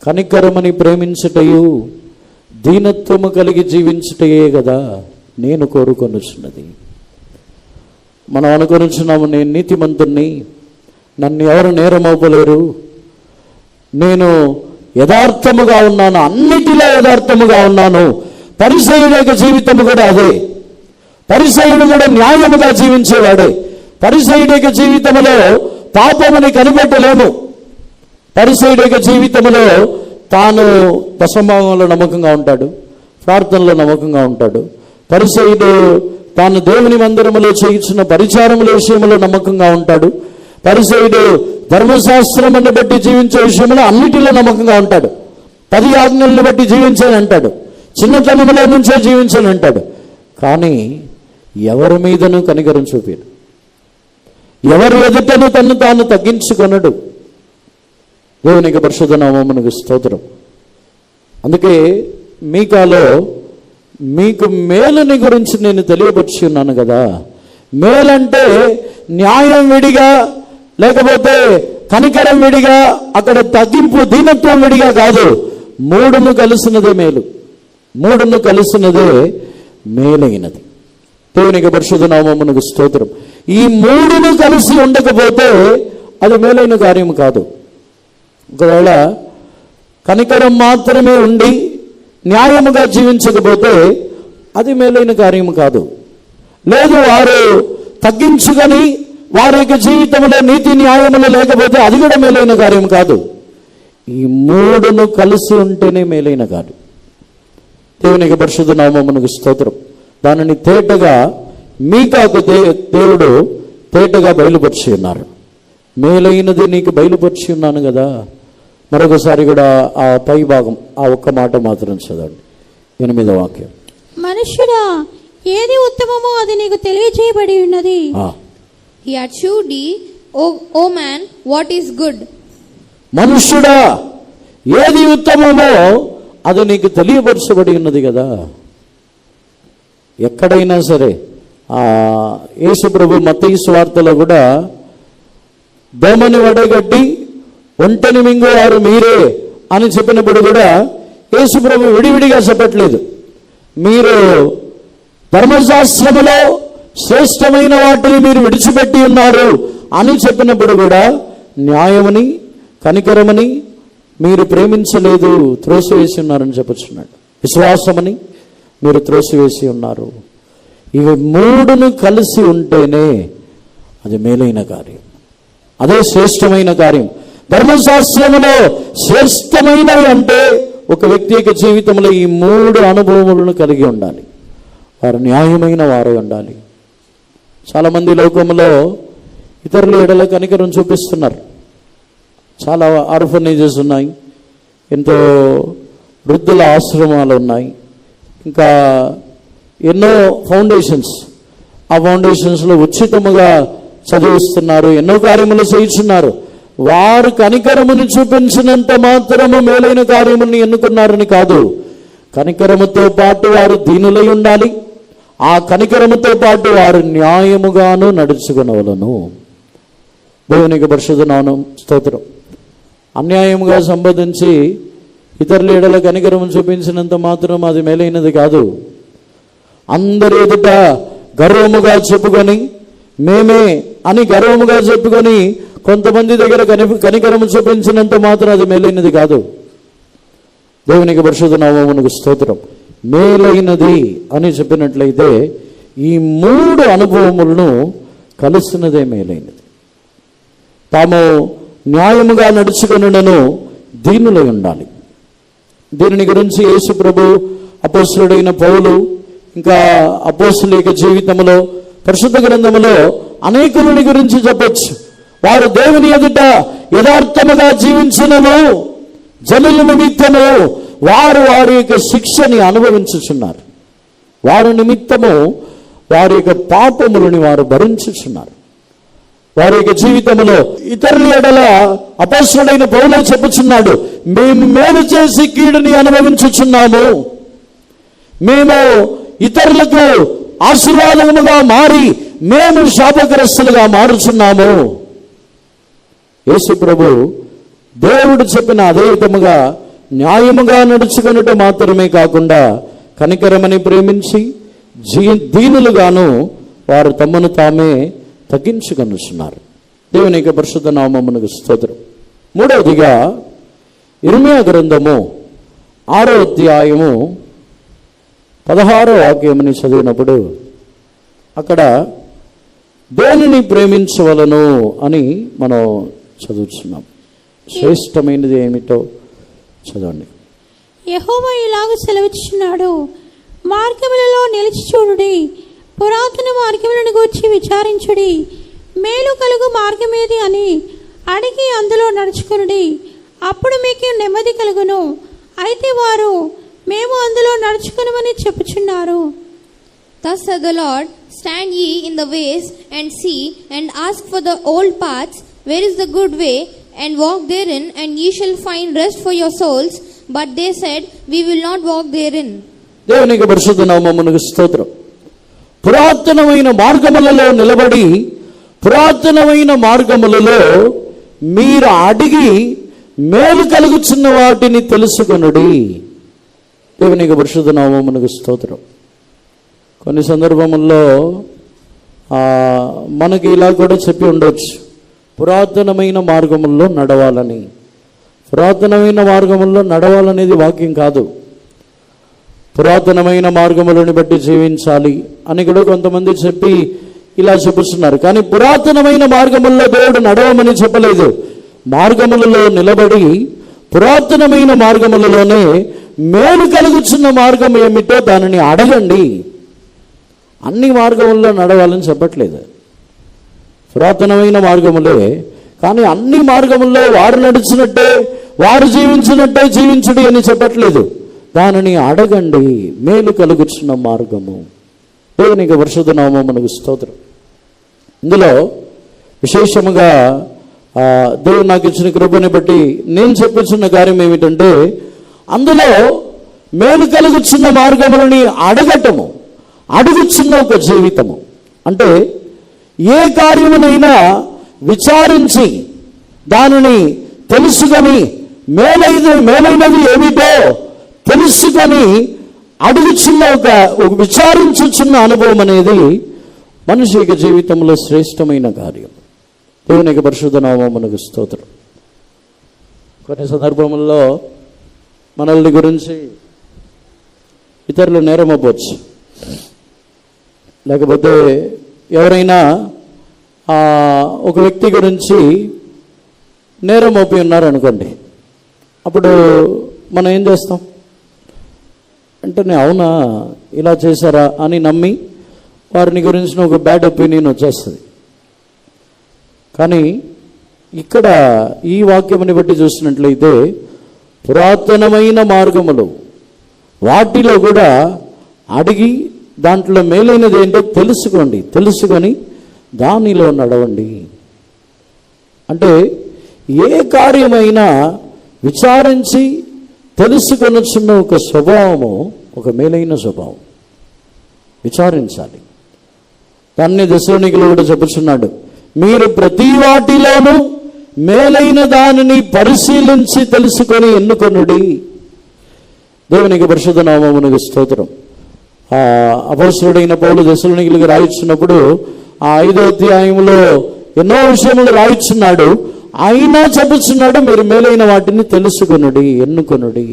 కనికరమని ప్రేమించుటయు దీనత్వము కలిగి జీవించుటయే కదా నేను కోరుకొనుచున్నది. మనం అనుకొనుచున్నాము, నేను నీతిమంతుణ్ణి, నన్ను ఎవరు నేరమోపలేరు, నేను యథార్థముగా ఉన్నాను, అన్నిటిలో యథార్థముగా ఉన్నాను. పరిసయ్యుడి యొక్క జీవితము కూడా అదే. పరిసయ్యుడు కూడా న్యాయముగా జీవించేవాడే. పరిసయ్యుడి యొక్క జీవితంలో పాపముని కనిపెట్టలేము. పరిసయ్యుడి యొక్క జీవితంలో తాను దశమభాగంలో నమ్మకంగా ఉంటాడు, ప్రార్థనలో నమ్మకంగా ఉంటాడు. పరిసయ్యుడు తాను దేవుని మందిరములో చేయించిన పరిచారముల విషయంలో నమ్మకంగా ఉంటాడు. పరిసయ్యుడు ధర్మశాస్త్రమును బట్టి జీవించే విషయంలో అన్నిటిలో నమ్మకంగా ఉంటాడు. 10 ఆజ్ఞలను బట్టి జీవించాను అంటాడు, చిన్నతనములో నుంచే జీవించాను అంటాడు. కానీ ఎవరి మీదను కనికరం చూపాడు, ఎవరి ఎదుటను తను తాను తగ్గించుకొనడు. దేవునికి పరిశుద్ధ నామమునకు స్తోత్రం. అందుకే మీకాలో మీకు మేలుని గురించి నేను తెలియపరిచి ఉన్నాను కదా. మేలంటే న్యాయం విడిగా, లేకపోతే కనికరం విడిగా, అక్కడ తగ్గింపు దీనత్వం విడిగా కాదు. మూడును కలిసినదే మేలు, మూడును కలిసినదే మేలైనది. దేవునికి పరిశుద్ధ నామమునకు స్తోత్రం. ఈ మూడును కలిసి ఉండకపోతే అది మేలైన కార్యం కాదు. ఒకవేళ కనికరం మాత్రమే ఉండి న్యాయముగా జీవించకపోతే అది మేలైన కార్యం కాదు. లేదు, వారు తగ్గించుకొని వారి యొక్క జీవితంలో నీతి న్యాయములు లేకపోతే అది కూడా మేలైన కార్యం కాదు. ఈ మూడును కలిసి ఉంటేనే మేలైన కార్యం. దేవునికి పరిశుద్ధ నామమునకు స్తోత్రం. దానిని తేటగా మీకాకు దేవుడు తేటగా బయలుపరిచి ఉన్నారు. మేలైనది నీకు బయలుపరిచి ఉన్నాను కదా. మరొకసారి కూడా ఆ పై భాగం, ఆ ఒక్క మాట మాత్రం చదవండి, 8వ వాక్యం. మనుష్యుడా, ఏది ఉత్తమమో అది నీకు తెలియజేయబడి ఉన్నది. He had shewed thee, O man, what is good. మనుష్యుడా, ఏది ఉత్తమమో అది నీకు తెలియపరచబడి ఉన్నది కదా. ఎక్కడైనా సరే యేసు ప్రభు మత్తయి సువార్తలో కూడా దోమని వడగట్టి ఒంటని మింగువారు మీరే అని చెప్పినప్పుడు కూడా యేసు ప్రభు విడివిడిగా చెప్పట్లేదు. మీరు ధర్మశాస్త్రములో శ్రేష్టమైన వాటిని మీరు విడిచిపెట్టి ఉన్నారు అని చెప్పినప్పుడు కూడా న్యాయమని కనికరమని మీరు ప్రేమించలేదు, త్రోసివేసి ఉన్నారని చెప్పుచున్నాడు. విశ్వాసమని మీరు త్రోసివేసి ఉన్నారు. ఇవి మూడును కలిసి ఉంటేనే అది మేలైన కార్యం, అదే శ్రేష్టమైన కార్యం. ధర్మశాస్త్రములో శ్రేష్టమైనవి అంటే ఒక వ్యక్తి యొక్క జీవితంలో ఈ మూడు అనుభవములను కలిగి ఉండాలి. వారు న్యాయమైన వారు ఉండాలి. చాలామంది లోకంలో ఇతరుల ఎడల కనికరం చూపిస్తున్నారు. చాలా ఆర్ఫనేజెస్ ఉన్నాయి, ఎంతో వృద్ధుల ఆశ్రమాలు ఉన్నాయి, ఇంకా ఎన్నో ఫౌండేషన్స్. ఆ ఫౌండేషన్స్లో ఉచితముగా చదివిస్తున్నారు, ఎన్నో కార్యములు చేయించున్నారు. వారు కనికరమును చూపించినంత మాత్రము మేలైన కార్యములను ఎన్నుకున్నారని కాదు. కనికరముతో పాటు వారు దీనులై ఉండాలి. ఆ కనికరముతో పాటు వారు న్యాయముగాను నడుచుకునవలను. దేవునికి పరిశుద్ధ నామం స్తోత్రం. అన్యాయముగా సంబోధించి ఇతరుల ఎడల కనికరము చూపించినంత మాత్రం అది మేలైనది కాదు. అందరి ఎదుట గర్వముగా చెప్పుకొని, మేమే అని గర్వముగా చెప్పుకొని కొంతమంది దగ్గర కనికరము చూపించినంత మాత్రం అది మేలైనది కాదు. దేవునికి పరిశుద్ధ నామమునకు స్తోత్రం. మేలైనది అని చెప్పినట్లయితే ఈ మూడు అనుభవములను కలుస్తున్నదే మేలైనది. తాము న్యాయముగా నడుచుకొనుటను దీనులై ఉండాలి. దీనిని గురించి యేసు ప్రభు, అపోస్తలుడైన పౌలు, ఇంకా అపోస్తలుల యొక్క జీవితంలో, పరిశుద్ధ గ్రంథములో అనేకులని గురించి చెప్పొచ్చు. వారు దేవుని ఎదుట యథార్థముగా జీవించినను జనుల నిమిత్తము వారు వారి యొక్క శిక్షని అనుభవించుచున్నారు. వారి నిమిత్తము వారి యొక్క పాపములని వారు భరించుచున్నారు. వారి యొక్క జీవితంలో ఇతరుల ఎడల అపోస్తలుడైన పౌలు చెప్పుచున్నాడు, మేము మేలు చేసి కీడుని అనుభవించుచున్నాము, మేము ఇతరులకు ఆశీర్వాదముగా మారి మేము శాపగ్రస్తులుగా మారుచున్నాము. యేసు ప్రభు దేవుడు చెప్పిన అదే విధముగా న్యాయముగా నడుచుకున్నట మాత్రమే కాకుండా కనికరమని ప్రేమించి దీనులుగాను వారు తమను తామే తగ్గించుకొనుచున్నారు. దేవుని యొక్క పరిశుద్ధ నామమునకు స్తోత్రం. మూడవదిగా ఇర్మీయా గ్రంథము 6వ అధ్యాయము 16వ వాక్యముని చదివినప్పుడు అక్కడ దేనిని ప్రేమించవలను అని మనం చదువుతున్నాం. శ్రేష్టమైనది ఏమిటో చదవండి. యెహోవా ఇలాగ సెలవిచ్చుచున్నాడు, మార్గములలో నిలిచి చూడుడి, పురాతన మార్గములను గూర్చి విచారించుడి, మేలు కలుగు మార్గమేది అని అడిగి అందులో నడుచుకునుడి, అప్పుడు మీకు నెమ్మది కలుగును. అయితే వారు మేము అందులో నడుచుకునమని చెప్పుచున్నారు. Thus saith the Lord, stand ye in the ways and see, and ask for the old paths, where is the good way, and walk therein, and ye shall find rest for your souls. But they said, we will not walk therein. దేవునికి పరిశుద్ధ నామమునకు స్తోత్రం. పురాతనమైన మార్గములలో నిలబడి, పురాతనమైన మార్గములలో మీరు అడిగి మేలు కలుగుచున్న వాటిని తెలుసుకొనుడి. దేవునికి పరిశుద్ధ నామమునకు స్తోత్రం. కొన్ని సందర్భముల్లో మనకి ఇలా కూడా చెప్పి ఉండొచ్చు, పురాతనమైన మార్గముల్లో నడవాలని. పురాతనమైన మార్గముల్లో నడవాలనేది వాక్యం కాదు. పురాతనమైన మార్గములను బట్టి జీవించాలి అని కూడా కొంతమంది చెప్పి ఇలా చెప్పుతున్నారు. కానీ పురాతనమైన మార్గముల్లో దేవుడు నడవమని చెప్పలేదు. మార్గములలో నిలబడి పురాతనమైన మార్గములలోనే మేలు కలుగుచున్న మార్గం ఏమిటో దానిని అడగండి. అన్ని మార్గముల్లో నడవాలని చెప్పట్లేదు. పురాతనమైన మార్గములే, కానీ అన్ని మార్గముల్లో వారు నడిచినట్టే, వారు జీవించినట్టే జీవించుడి అని చెప్పట్లేదు. దానిని అడగండి, మేలు కలుగుచున్న మార్గము. దేవునికి పరిశుద్ధ నామమునకు స్తోత్రం. ఇందులో విశేషముగా దేవుడు నాకు ఇచ్చిన కృపని బట్టి నేను చెప్పుచున్న కార్యం ఏమిటంటే, అందులో మేలు కలుగుచున్న మార్గములని అడగటము, అడుగుచున్న ఒక జీవితము. అంటే ఏ కార్యమునైనా విచారించి దానిని తెలుసుకొని మేలైనది ఏమిటో తెలుసుకొని అడుగుచున్న ఒక విచారించుచున్న అనుభవం అనేది మనిషి యొక్క జీవితంలో శ్రేష్టమైన కార్యం. దేవునికి పరిశుద్ధ నామమునకు స్తోత్రం. కొన్ని సందర్భముల్లో మనల్ని గురించి ఇతరులు నేరం అవ్వచ్చు. లేకపోతే ఎవరైనా ఒక వ్యక్తి గురించి నేరం మోపి ఉన్నారనుకోండి, అప్పుడు మనం ఏం చేస్తాం అంటే అవునా ఇలా చేశారా అని నమ్మి వారిని గురించిన ఒక బ్యాడ్ ఒపీనియన్ వచ్చేస్తుంది. కానీ ఇక్కడ ఈ వాక్యముని బట్టి చూసినట్లయితే పురాతనమైన మార్గములు వాటిలో కూడా అడిగి దాంట్లో మేలైనది ఏంటో తెలుసుకొని దానిలో నడవండి. అంటే ఏ కార్యమైనా విచారించి తెలుసుకొనొచ్చున్న ఒక స్వభావము, ఒక మేలైన స్వభావం. విచారించాలి. దాన్ని దశలోనికులు కూడా చెప్పుచున్నాడు, మీరు ప్రతి వాటిలోనూ మేలైన దానిని పరిశీలించి తెలుసుకొని ఎన్నుకొనుడి. దేవునికి పరిశుద్ధ నామమునకు స్తోత్రం. అపొస్తలుడైన పౌలు దశలోనికులకు రాయించినప్పుడు 5వ అధ్యాయంలో ఎన్నో విషయములు రాయించున్నాడు. అయినా చెప్పుచున్నాడు, మీరు మేలైన వాటిని తెలుసుకొనుడి, ఎన్నుకొనుడి.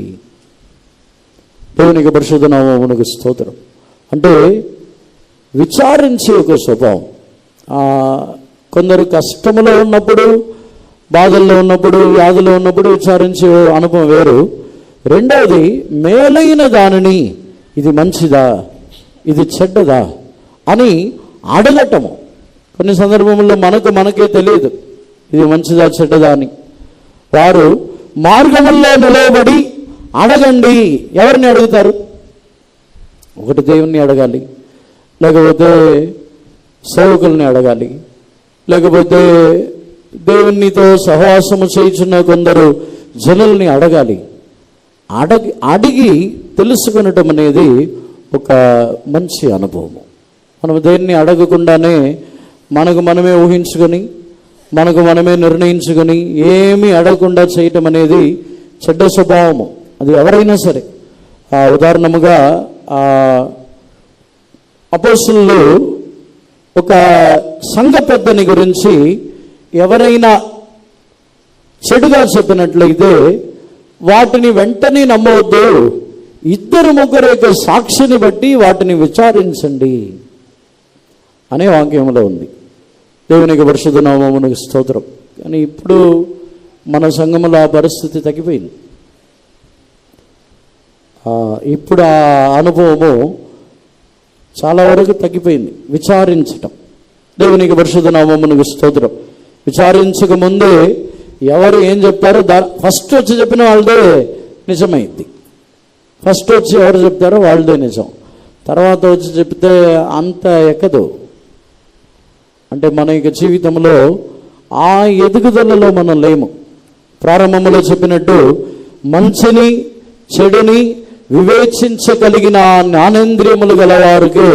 దేవునికి పరిశుద్ధ నామమునకు స్తోత్రం. అంటే విచారించే ఒక స్వభావం. కొందరు కష్టములో ఉన్నప్పుడు, బాధల్లో ఉన్నప్పుడు, వ్యాధుల్లో ఉన్నప్పుడు విచారించే అనుభవం వేరు. రెండవది మేలైన దానిని, ఇది మంచిదా, ఇది చెడ్డదా అని అడగటము. కొన్ని సందర్భంలో మనకే తెలియదు ఇది మంచిదా చెడ్డదా అని. వారు మార్గంలో నిలబడి అడగండి. ఎవరిని అడుగుతారు? ఒకటి దేవుణ్ణి అడగాలి, లేకపోతే సేవకుల్ని అడగాలి, లేకపోతే దేవునితో సహవాసము చేయుచున్న కొందరు జనుల్ని అడగాలి. అడిగి తెలుసుకునటం అనేది ఒక మంచి అనుభవము. మనం దేన్ని అడగకుండానే మనకు మనమే ఊహించుకొని, మనకు మనమే నిర్ణయించుకొని ఏమీ అడగకుండా చేయటం అనేది చెడ్డ స్వభావము. అది ఎవరైనా సరే. ఉదాహరణముగా అపోస్తలులు ఒక సంఘ పెద్దని గురించి ఎవరైనా చెడుగా చెప్పినట్లయితే వాటిని వెంటనే నమ్మవద్దు, 2-3 యొక్క సాక్షిని బట్టి వాటిని విచారించండి అనే వాక్యంలో ఉంది. దేవునికి పరిశుద్ధ నామమునకు స్తోత్రం. కానీ ఇప్పుడు మన సంఘములో ఆ పరిస్థితి తగ్గిపోయింది. ఇప్పుడు ఆ అనుభవము చాలా వరకు తగ్గిపోయింది. విచారించటం. దేవునికి పరిశుద్ధ నామమునకు స్తోత్రం. విచారించక ముందే ఎవరు ఏం చెప్తారో ఫస్ట్ వచ్చి చెప్పిన వాళ్ళదే నిజమైంది. ఫస్ట్ వచ్చి ఎవరు చెప్తారో వాళ్ళదే నిజం. తర్వాత వచ్చి చెప్తే అంత ఎక్కదు. అంటే మన యొక్క జీవితంలో ఆ ఎదుగుదలలో మనం లేము. ప్రారంభంలో చెప్పినట్టు మంచిని చెడుని వివేచించగలిగిన జ్ఞానేంద్రియములు గలవారికే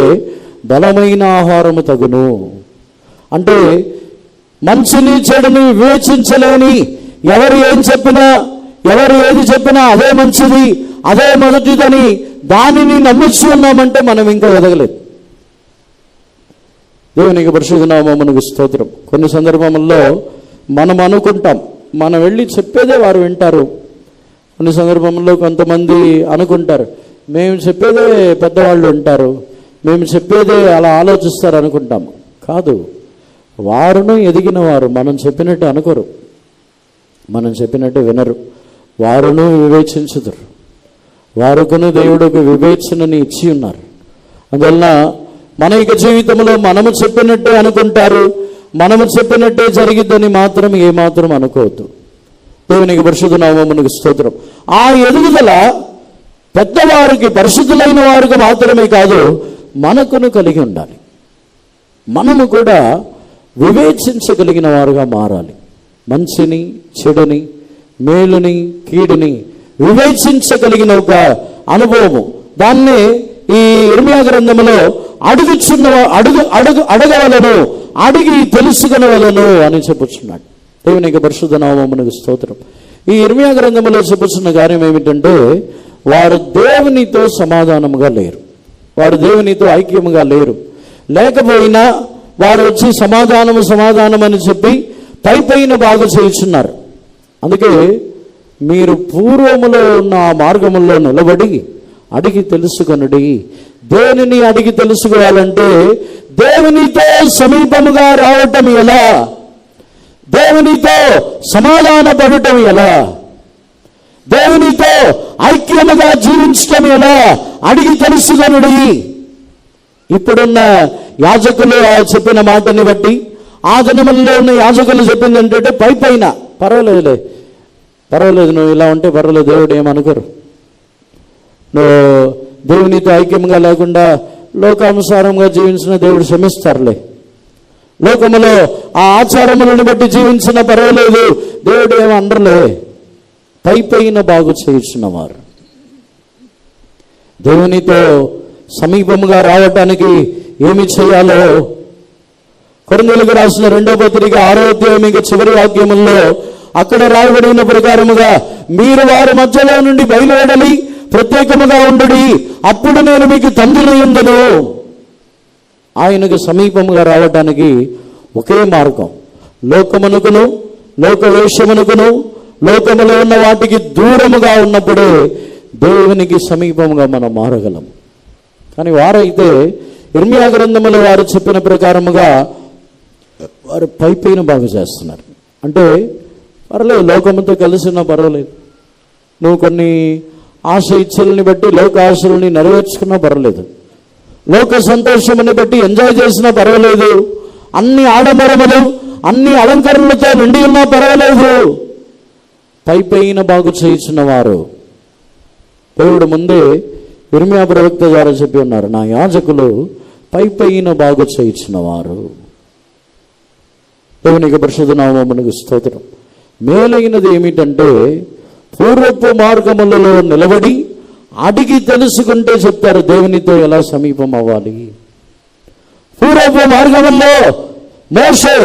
బలమైన ఆహారము తగును. అంటే మంచిని చెడుని వివేచించలేని ఎవరు ఏం చెప్పినా, ఎవరు ఏది చెప్పినా అదే మంచిది, అదే మొదటిదని దానిని నమ్మిస్తూ ఉన్నామంటే మనం ఇంకా ఎదగలేదు. దేవునికి పరిశుద్ధ నామమునకు స్తోత్రం. కొన్ని సందర్భముల్లో మనం అనుకుంటాం మనం వెళ్ళి చెప్పేదే వారు వింటారు. కొన్ని సందర్భంలో కొంతమంది అనుకుంటారు మేము చెప్పేదే పెద్దవాళ్ళు వింటారు, మేము చెప్పేదే అలా ఆలోచిస్తారు అనుకుంటాము. కాదు, వారును ఎదిగిన వారు మనం చెప్పినట్టు అనుకోరు, మనం చెప్పినట్టు వినరు. వారును వివేచించుదురు. వారుకును దేవుడికి వివేచనని ఇచ్చి ఉన్నారు. అందువలన మన యొక్క జీవితంలో మనము చెప్పినట్టే అనుకుంటారు, మనము చెప్పినట్టే జరిగిద్దని మాత్రం ఏమాత్రం అనుకోవద్దు. దేవునికి పరిశుద్ధ నామమునకు స్తోత్రం. ఆ ఎదుగుదల పెద్దవారికి, పరిశుద్ధులైన వారికి మాత్రమే కాదు, మనకును కలిగి ఉండాలి. మనము కూడా వివేచించగలిగిన వారుగా మారాలి. మంచిని చెడుని, మేలుని కీడుని వివేచించగలిగిన ఒక అనుభవము. దాన్నే ఈ ఇర్మియా గ్రంథములో అడగవలను, అడిగి తెలుసుకొనవలను అని చెప్పుచున్నాడు. దేవునికి పరిశుద్ధ నామమునకు స్తోత్రం. ఈ ఇర్మియా గ్రంథములో చెప్పుచున్న కార్యం ఏమిటంటే వారు దేవునితో సమాధానముగా లేరు, వారు దేవునితో ఐక్యముగా లేరు. లేకపోయినా వారు వచ్చి సమాధానం అని చెప్పి పైన బాగు చేయుచున్నారు. అందుకే మీరు పూర్వములో ఉన్న ఆ మార్గములో నిలబడి అడిగి తెలుసుకొనుడి. దేనిని అడిగి తెలుసుకోవాలంటే దేవునితో సమీపముగా రావటం ఎలా, దేవునితో సమాధాన పడటం ఎలా, దేవునితో ఐక్యముగా జీవించటం ఎలా అడిగి తెలుసుకొనుడి. ఇప్పుడున్న యాజకులు చెప్పిన మాటని బట్టి, ఆ దినముల్లో ఉన్న యాజకులు చెప్పింది ఏంటంటే పైన పర్వాలేదు నువ్వు ఇలా ఉంటే పర్వాలేదు, దేవుడు ఏమనుకోరు, నువ్వు దేవునితో ఐక్యంగా లేకుండా లోకానుసారంగా జీవించిన దేవుడు క్షమిస్తారులే, లోకములో ఆ ఆచారములను బట్టి జీవించిన పర్వాలేదు, దేవుడు ఏమనరులే. పైన బాగు చేయించినవారు దేవునితో సమీపముగా రావటానికి ఏమి చేయాలో కొరింథీయులకు రాసిన 2వ పత్రిక 6వ అధ్యాయం చివరి వాక్యముల్లో అక్కడ రాయబడిన ప్రకారముగా మీరు వారి మధ్యలో నుండి బయలువెడలి ప్రత్యేకముగా ఉండుడి, అప్పుడు నేను మీకు తండ్రిని ఉండును. ఆయనకు సమీపముగా రావటానికి ఒకే మార్గం, లోకమునకును లోకవేషమునకును లోకములో ఉన్న వాటికి దూరముగా ఉన్నప్పుడే దేవునికి సమీపముగా మనం మారగలం. కానీ వారైతే ఇర్మియా గ్రంథములో వారు చెప్పిన ప్రకారముగా వారు పైన బాగు చేస్తున్నారు. అంటే పర్లేదు, లోకముతో కలిసి ఉన్నా పర్వాలేదు, నువ్వు కొన్ని ఆశ ఇచ్చల్ని బట్టి లోక ఆశలని నెరవేర్చుకున్నా పర్వాలేదు, లోక సంతోషముని బట్టి ఎంజాయ్ చేసినా పర్వాలేదు, అన్ని ఆడంబరములు అన్ని అలంకరణలతో నిండి ఉన్నా పర్వాలేదు, పైన బాగు చేయించిన వారు దేవుడు ముందే ఇర్మియా ప్రవక్త ద్వారా చెప్పి ఉన్నారు, నా యాజకులు పైన బాగు చేయించిన వారు. దేవునికి పరిశుద్ధ నామమునకు స్తోత్రం. మేలైనది ఏమిటంటే పూర్వపు మార్గములలో నిలబడి అడిగి తెలుసుకుంటే చెప్తారు దేవునితో ఎలా సమీపం అవ్వాలి. పూర్వపు మార్గములో మోషే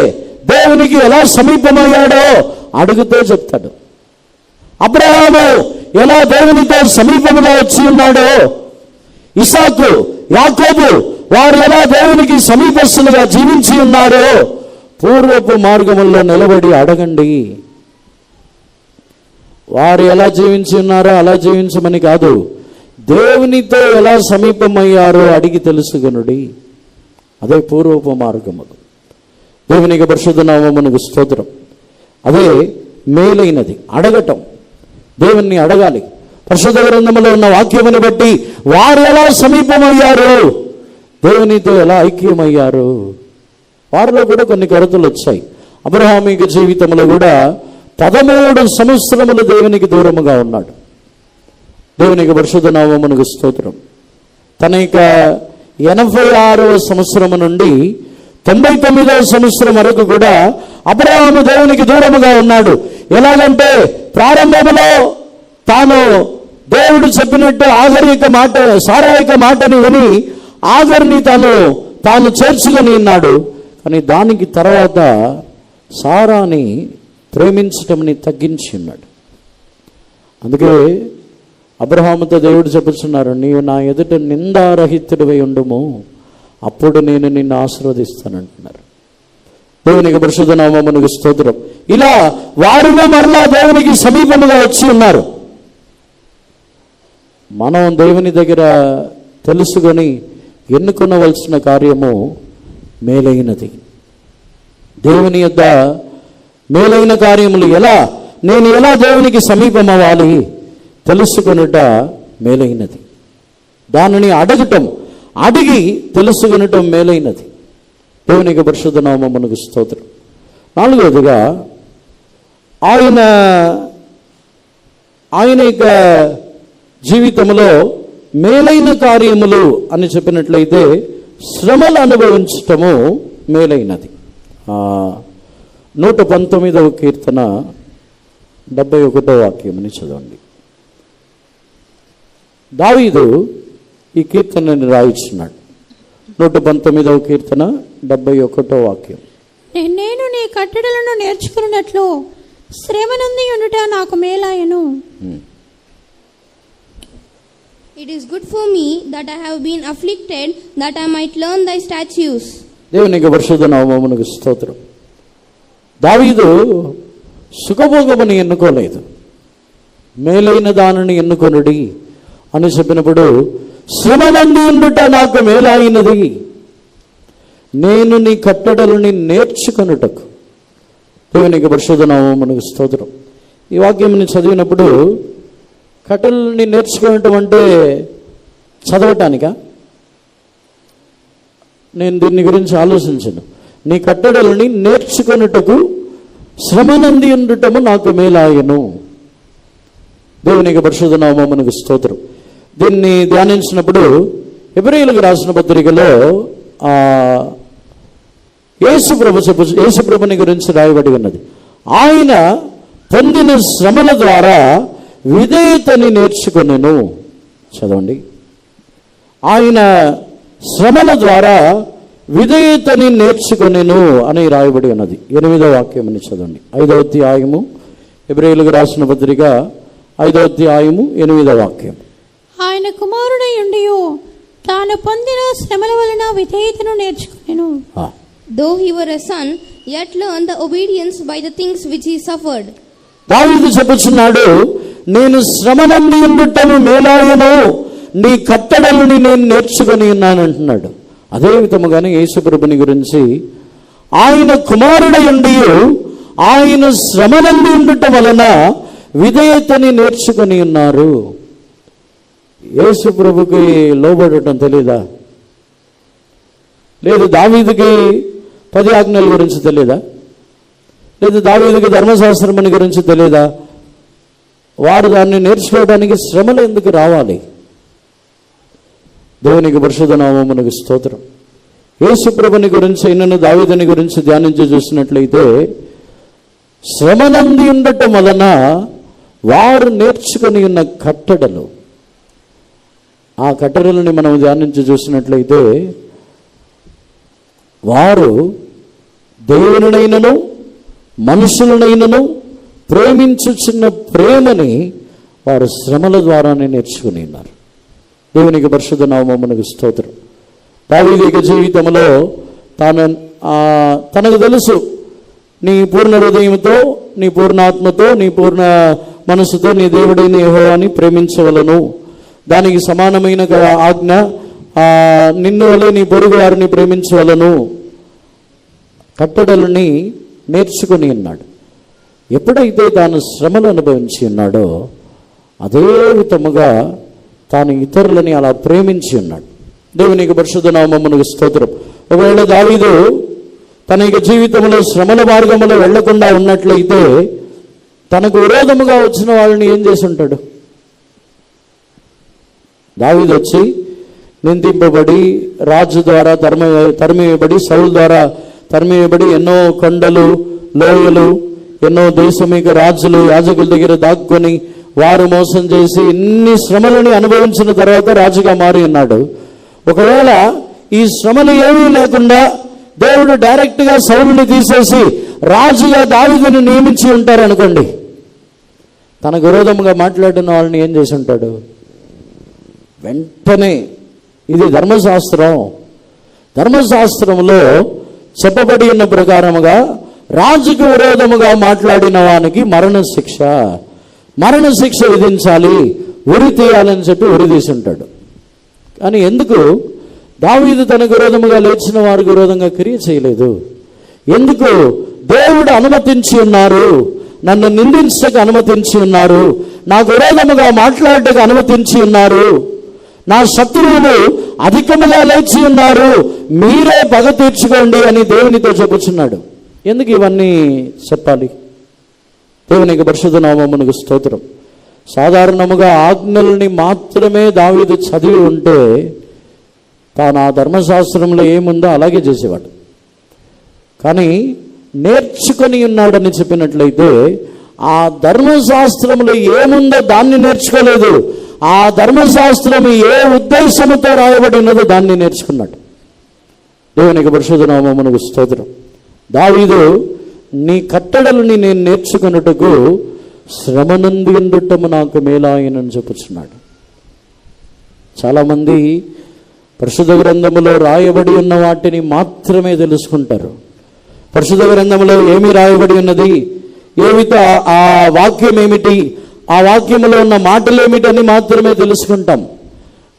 దేవునికి ఎలా సమీపమయ్యాడో అడుగుతూ చెప్తాడు. అబ్రహాము ఎలా దేవునితో సమీపముగా వచ్చి ఉన్నాడో, ఇసాకు యాకోబు వారు ఎలా దేవునికి సమీపస్తులుగా జీవించి ఉన్నారో పూర్వపు మార్గముల్లో నిలబడి అడగండి. వారు ఎలా జీవించి ఉన్నారో అలా జీవించమని కాదు, దేవునితో ఎలా సమీపమయ్యారో అడిగి తెలుసుకొనుడి. అదే పూర్వపు మార్గములు. దేవునికి పరిశుద్ధ నామమునకు స్తోత్రం. అదే మేలైనది, అడగటం. దేవుణ్ణి అడగాలి. పరిశుద్ధ గ్రంథములో ఉన్న వాక్యముని బట్టి వారు ఎలా సమీపమయ్యారు, దేవునితో ఎలా ఐక్యమయ్యారు, వారిలో కూడా కొన్ని కొరతలు వచ్చాయి. అబ్రహామీక జీవితంలో కూడా 13 సంవత్సరములు దేవునికి దూరముగా ఉన్నాడు. దేవునికి పరిశుద్ధ నామమునకు స్తోత్రం. తన యొక్క 86వ సంవత్సరము నుండి 99వ సంవత్సరం వరకు కూడా అబ్రహాము దేవునికి దూరముగా ఉన్నాడు. ఎలాగంటే ప్రారంభంలో తాను దేవుడు చెప్పినట్టు ఆగరు యొక్క మాట, సారా యొక్క మాటని విని ఆగర్ని తాను చేర్చుకొని ఉన్నాడు. కానీ దానికి తర్వాత సారాని ప్రేమించటంని తగ్గించి ఉన్నాడు. అందుకే అబ్రహాముతో దేవుడు చెప్పుచున్నారు, నీవు నా ఎదుట నిందారహితుడివై ఉండుము, అప్పుడు నేను నిన్ను ఆశీర్వదిస్తానంటున్నారు. దేవునికి పరిశుద్ధ నామమునకు స్తోత్రం. ఇలా వారిలో మరలా దేవునికి సమీపముగా వచ్చి ఉన్నారు. మనం దేవుని దగ్గర తెలుసుకొని ఎన్నుకొనవలసిన కార్యము మేలైనది. దేవుని యొద్ద మేలైన కార్యములు నేను ఎలా దేవునికి సమీపం అవ్వాలి తెలుసుకొనుట మేలైనది. దానిని అడగటం, అడిగి తెలుసుకొనటం మేలైనది. దేవునికి పరిశుద్ధ నామమునకు స్తోత్రం. 4వదిగా ఆయన యొక్క జీవితంలో మేలైన కార్యములు అని చెప్పినట్లయితే శ్రమలు అనుభవించటము మేలైనది. 119వ కీర్తన 71వ వాక్యముని చదవండి. దావీదు ఈ కీర్తనని రాయించున్నాడు. 119వ కీర్తన 71వ వాక్యం. నేను నీ కట్టడలను నేర్చుకున్నట్లు శ్రమ నుండి ఉండుట నాకు మేలాయను. It is good for me that I have been afflicted, that I might learn thy statutes. దేవునికి పరిశుద్ధ నామమునకు స్తోత్రం. దావీదు సుఖభోగముని ఎన్నుకోలేదు, మేలైన దానిని ఎన్నుకొనుడి, అని చెప్పినప్పుడు శ్రమనంది ఉండుట నాకు మేలైనది, నేను నీ కట్టడలని నేర్చుకొనుటకు. దేవునికి పరిశుద్ధ నామమునకు స్తోత్రం. ఈ వాక్యం చదివినప్పుడు కట్టడలని నేర్చుకోవటం అంటే చదవటానికా? నేను దీని గురించి ఆలోచించను. నీ కట్టడలని నేర్చుకొనుటకు శ్రమనంది ఉండటము నాకు మేలాయను. దేవునికి పరిశుద్ధ నామమునకు స్తోత్రం. దీన్ని ధ్యానించినప్పుడు హెబ్రీయులకు రాసిన పత్రికలో యేసుప్రభుని గురించి రాయబడి ఉన్నది. ఆయన పొందిన శ్రమల ద్వారా విధేయతని నేర్చుకొనెను. చదవండి. ఆయన శ్రమల ద్వారా విధేయతని నేర్చుకొనెను అని రాయబడి ఉన్నది. 8వ వాక్యం చదవండి. 5వ అధ్యాయము హెబ్రీయులకు రాసిన పత్రిక 5వ అధ్యాయము 8వ వాక్యం. ఆయన కుమారుడై ఉండియు తాను పొందిన శ్రమల వలన విధేయతను నేర్చుకొనెను. Though he were a son, yet learned the obedience by the things which he suffered. దావీదు చెప్పుచున్నాడు, నేను శ్రమనంది ఉండటము మేలాయను, నీ కట్టడలని నేను నేర్చుకొని ఉన్నాను అంటున్నాడు. అదే విధముగానే యేసుప్రభుని గురించి ఆయన కుమారుడై ఉండి ఆయన శ్రమనంది ఉండటం వలన విధేయతని నేర్చుకొని ఉన్నారు. యేసుప్రభుకి లోబడటం తెలీదా? లేదు దావీదుకి 10 ఆజ్ఞల గురించి తెలియదా? లేదు దావీదుకి ధర్మశాస్త్రం గురించి తెలియదా? వారు దాన్ని నేర్చుకోవడానికి శ్రమలు ఎందుకు రావాలి? దేవునికి పరిశుద్ధ నామమునకు స్తోత్రం. యేసుప్రభుని గురించి అయినను దావీదుని గురించి ధ్యానించి చూసినట్లయితే శ్రమనంది ఉండటం వలన వారు నేర్చుకొని ఉన్న కట్టడలు, ఆ కట్టడలని మనం ధ్యానించి చూసినట్లయితే వారు దేవునినైనను మనుషులనైనను ప్రేమించుచున్న ప్రేమని వారు శ్రమల ద్వారానే నేర్చుకుని ఉన్నారు. దేవునికి పరిశుద్ధ నామమునకు స్తోత్రం. దావీదు జీవితంలో తనకు తెలుసు, నీ పూర్ణ హృదయంతో, నీ పూర్ణాత్మతో, నీ పూర్ణ మనసుతో నీ దేవుడైన యెహోవాని ప్రేమించవలను. దానికి సమానమైన ఆజ్ఞ, నిన్ను వలె నీ పొరుగు వారిని ప్రేమించవలను. కట్టడలని నేర్చుకుని ఉన్నాడు. ఎప్పుడైతే తాను శ్రమలు అనుభవించి ఉన్నాడో అదే విధముగా తాను ఇతరులని అలా ప్రేమించి ఉన్నాడు. దేవునికి పరిశుద్ధ నామమునకు స్తోత్రం. ఒకవేళ దావీదు తన జీవితంలో శ్రమల మార్గంలో వెళ్లకుండా ఉన్నట్లయితే తనకు విరోధముగా వచ్చిన వాళ్ళని ఏం చేసి ఉంటాడు? దావీదు వచ్చి నిందింపబడి రాజు ద్వారా తరిమివేయబడి, సౌలు ద్వారా తరిమివేయబడి, ఎన్నో కొండలు లోయలు, ఎన్నో దేశమిక రాజులు యాజకుల దగ్గర దాక్కుని వారు మోసం చేసి ఇన్ని శ్రమలని అనుభవించిన తర్వాత రాజుగా మారి ఉన్నాడు. ఒకవేళ ఈ శ్రమలు ఏమీ లేకుండా దేవుడు డైరెక్ట్గా సౌలుని తీసేసి రాజుగా దావీదుని నియమించి ఉంటారు అనుకోండి, తనకు విరోధంగా మాట్లాడిన వాళ్ళని ఏం చేసి ఉంటాడు? వెంటనే, ఇది ధర్మశాస్త్రంలో చెప్పబడి ఉన్న ప్రకారముగా రాజుకు విరోధముగా మాట్లాడిన వానికి మరణ శిక్ష విధించాలి, ఉరి తీయాలని చెప్పి ఉరి తీసి ఉంటాడు. కానీ ఎందుకు దావీదు తనకు విరోధముగా లేచిన వారికి విరోధంగా క్రియ చేయలేదు? ఎందుకు? దేవుడు అనుమతించి ఉన్నారు, నన్ను నిందించక అనుమతించి ఉన్నారు, నాకు విరోధముగా మాట్లాడటకు అనుమతించి ఉన్నారు, నా శత్రువులు అధికముగా లేచి ఉన్నారు, మీరే పగ తీర్చుకోండి అని దేవునితో చెప్పుచున్నాడు. ఎందుకు ఇవన్నీ చెప్పాలి? దేవునికి పరిశుద్ధ నామమునకు స్తోత్రం. సాధారణముగా ఆజ్ఞల్ని మాత్రమే దావీదు చదివి ఉంటే తాను ఆ ధర్మశాస్త్రంలో ఏముందో అలాగే చేసేవాడు. కానీ నేర్చుకొని ఉన్నాడని చెప్పినట్లయితే ఆ ధర్మశాస్త్రంలో ఏముందో దాన్ని నేర్చుకోలేదు, ఆ ధర్మశాస్త్రం ఏ ఉద్దేశంతో రాయబడి ఉన్నదో దాన్ని నేర్చుకున్నాడు. దేవునికి పరిశుద్ధ నామమునకు స్తోత్రం. దావీదు నీ కట్టడలని నేను నేర్చుకున్నట్టుకు శ్రమనంది ఉండటము నాకు మేలాయనని చెప్పుచున్నాడు. చాలామంది పరిశుద్ధ గ్రంథములో రాయబడి ఉన్న వాటిని మాత్రమే తెలుసుకుంటారు. పరిశుద్ధ గ్రంథములో ఏమి రాయబడి ఉన్నది, ఏమిటో ఆ వాక్యం ఏమిటి ఆ వాక్యములో ఉన్న మాటలు ఏమిటని మాత్రమే తెలుసుకుంటాం.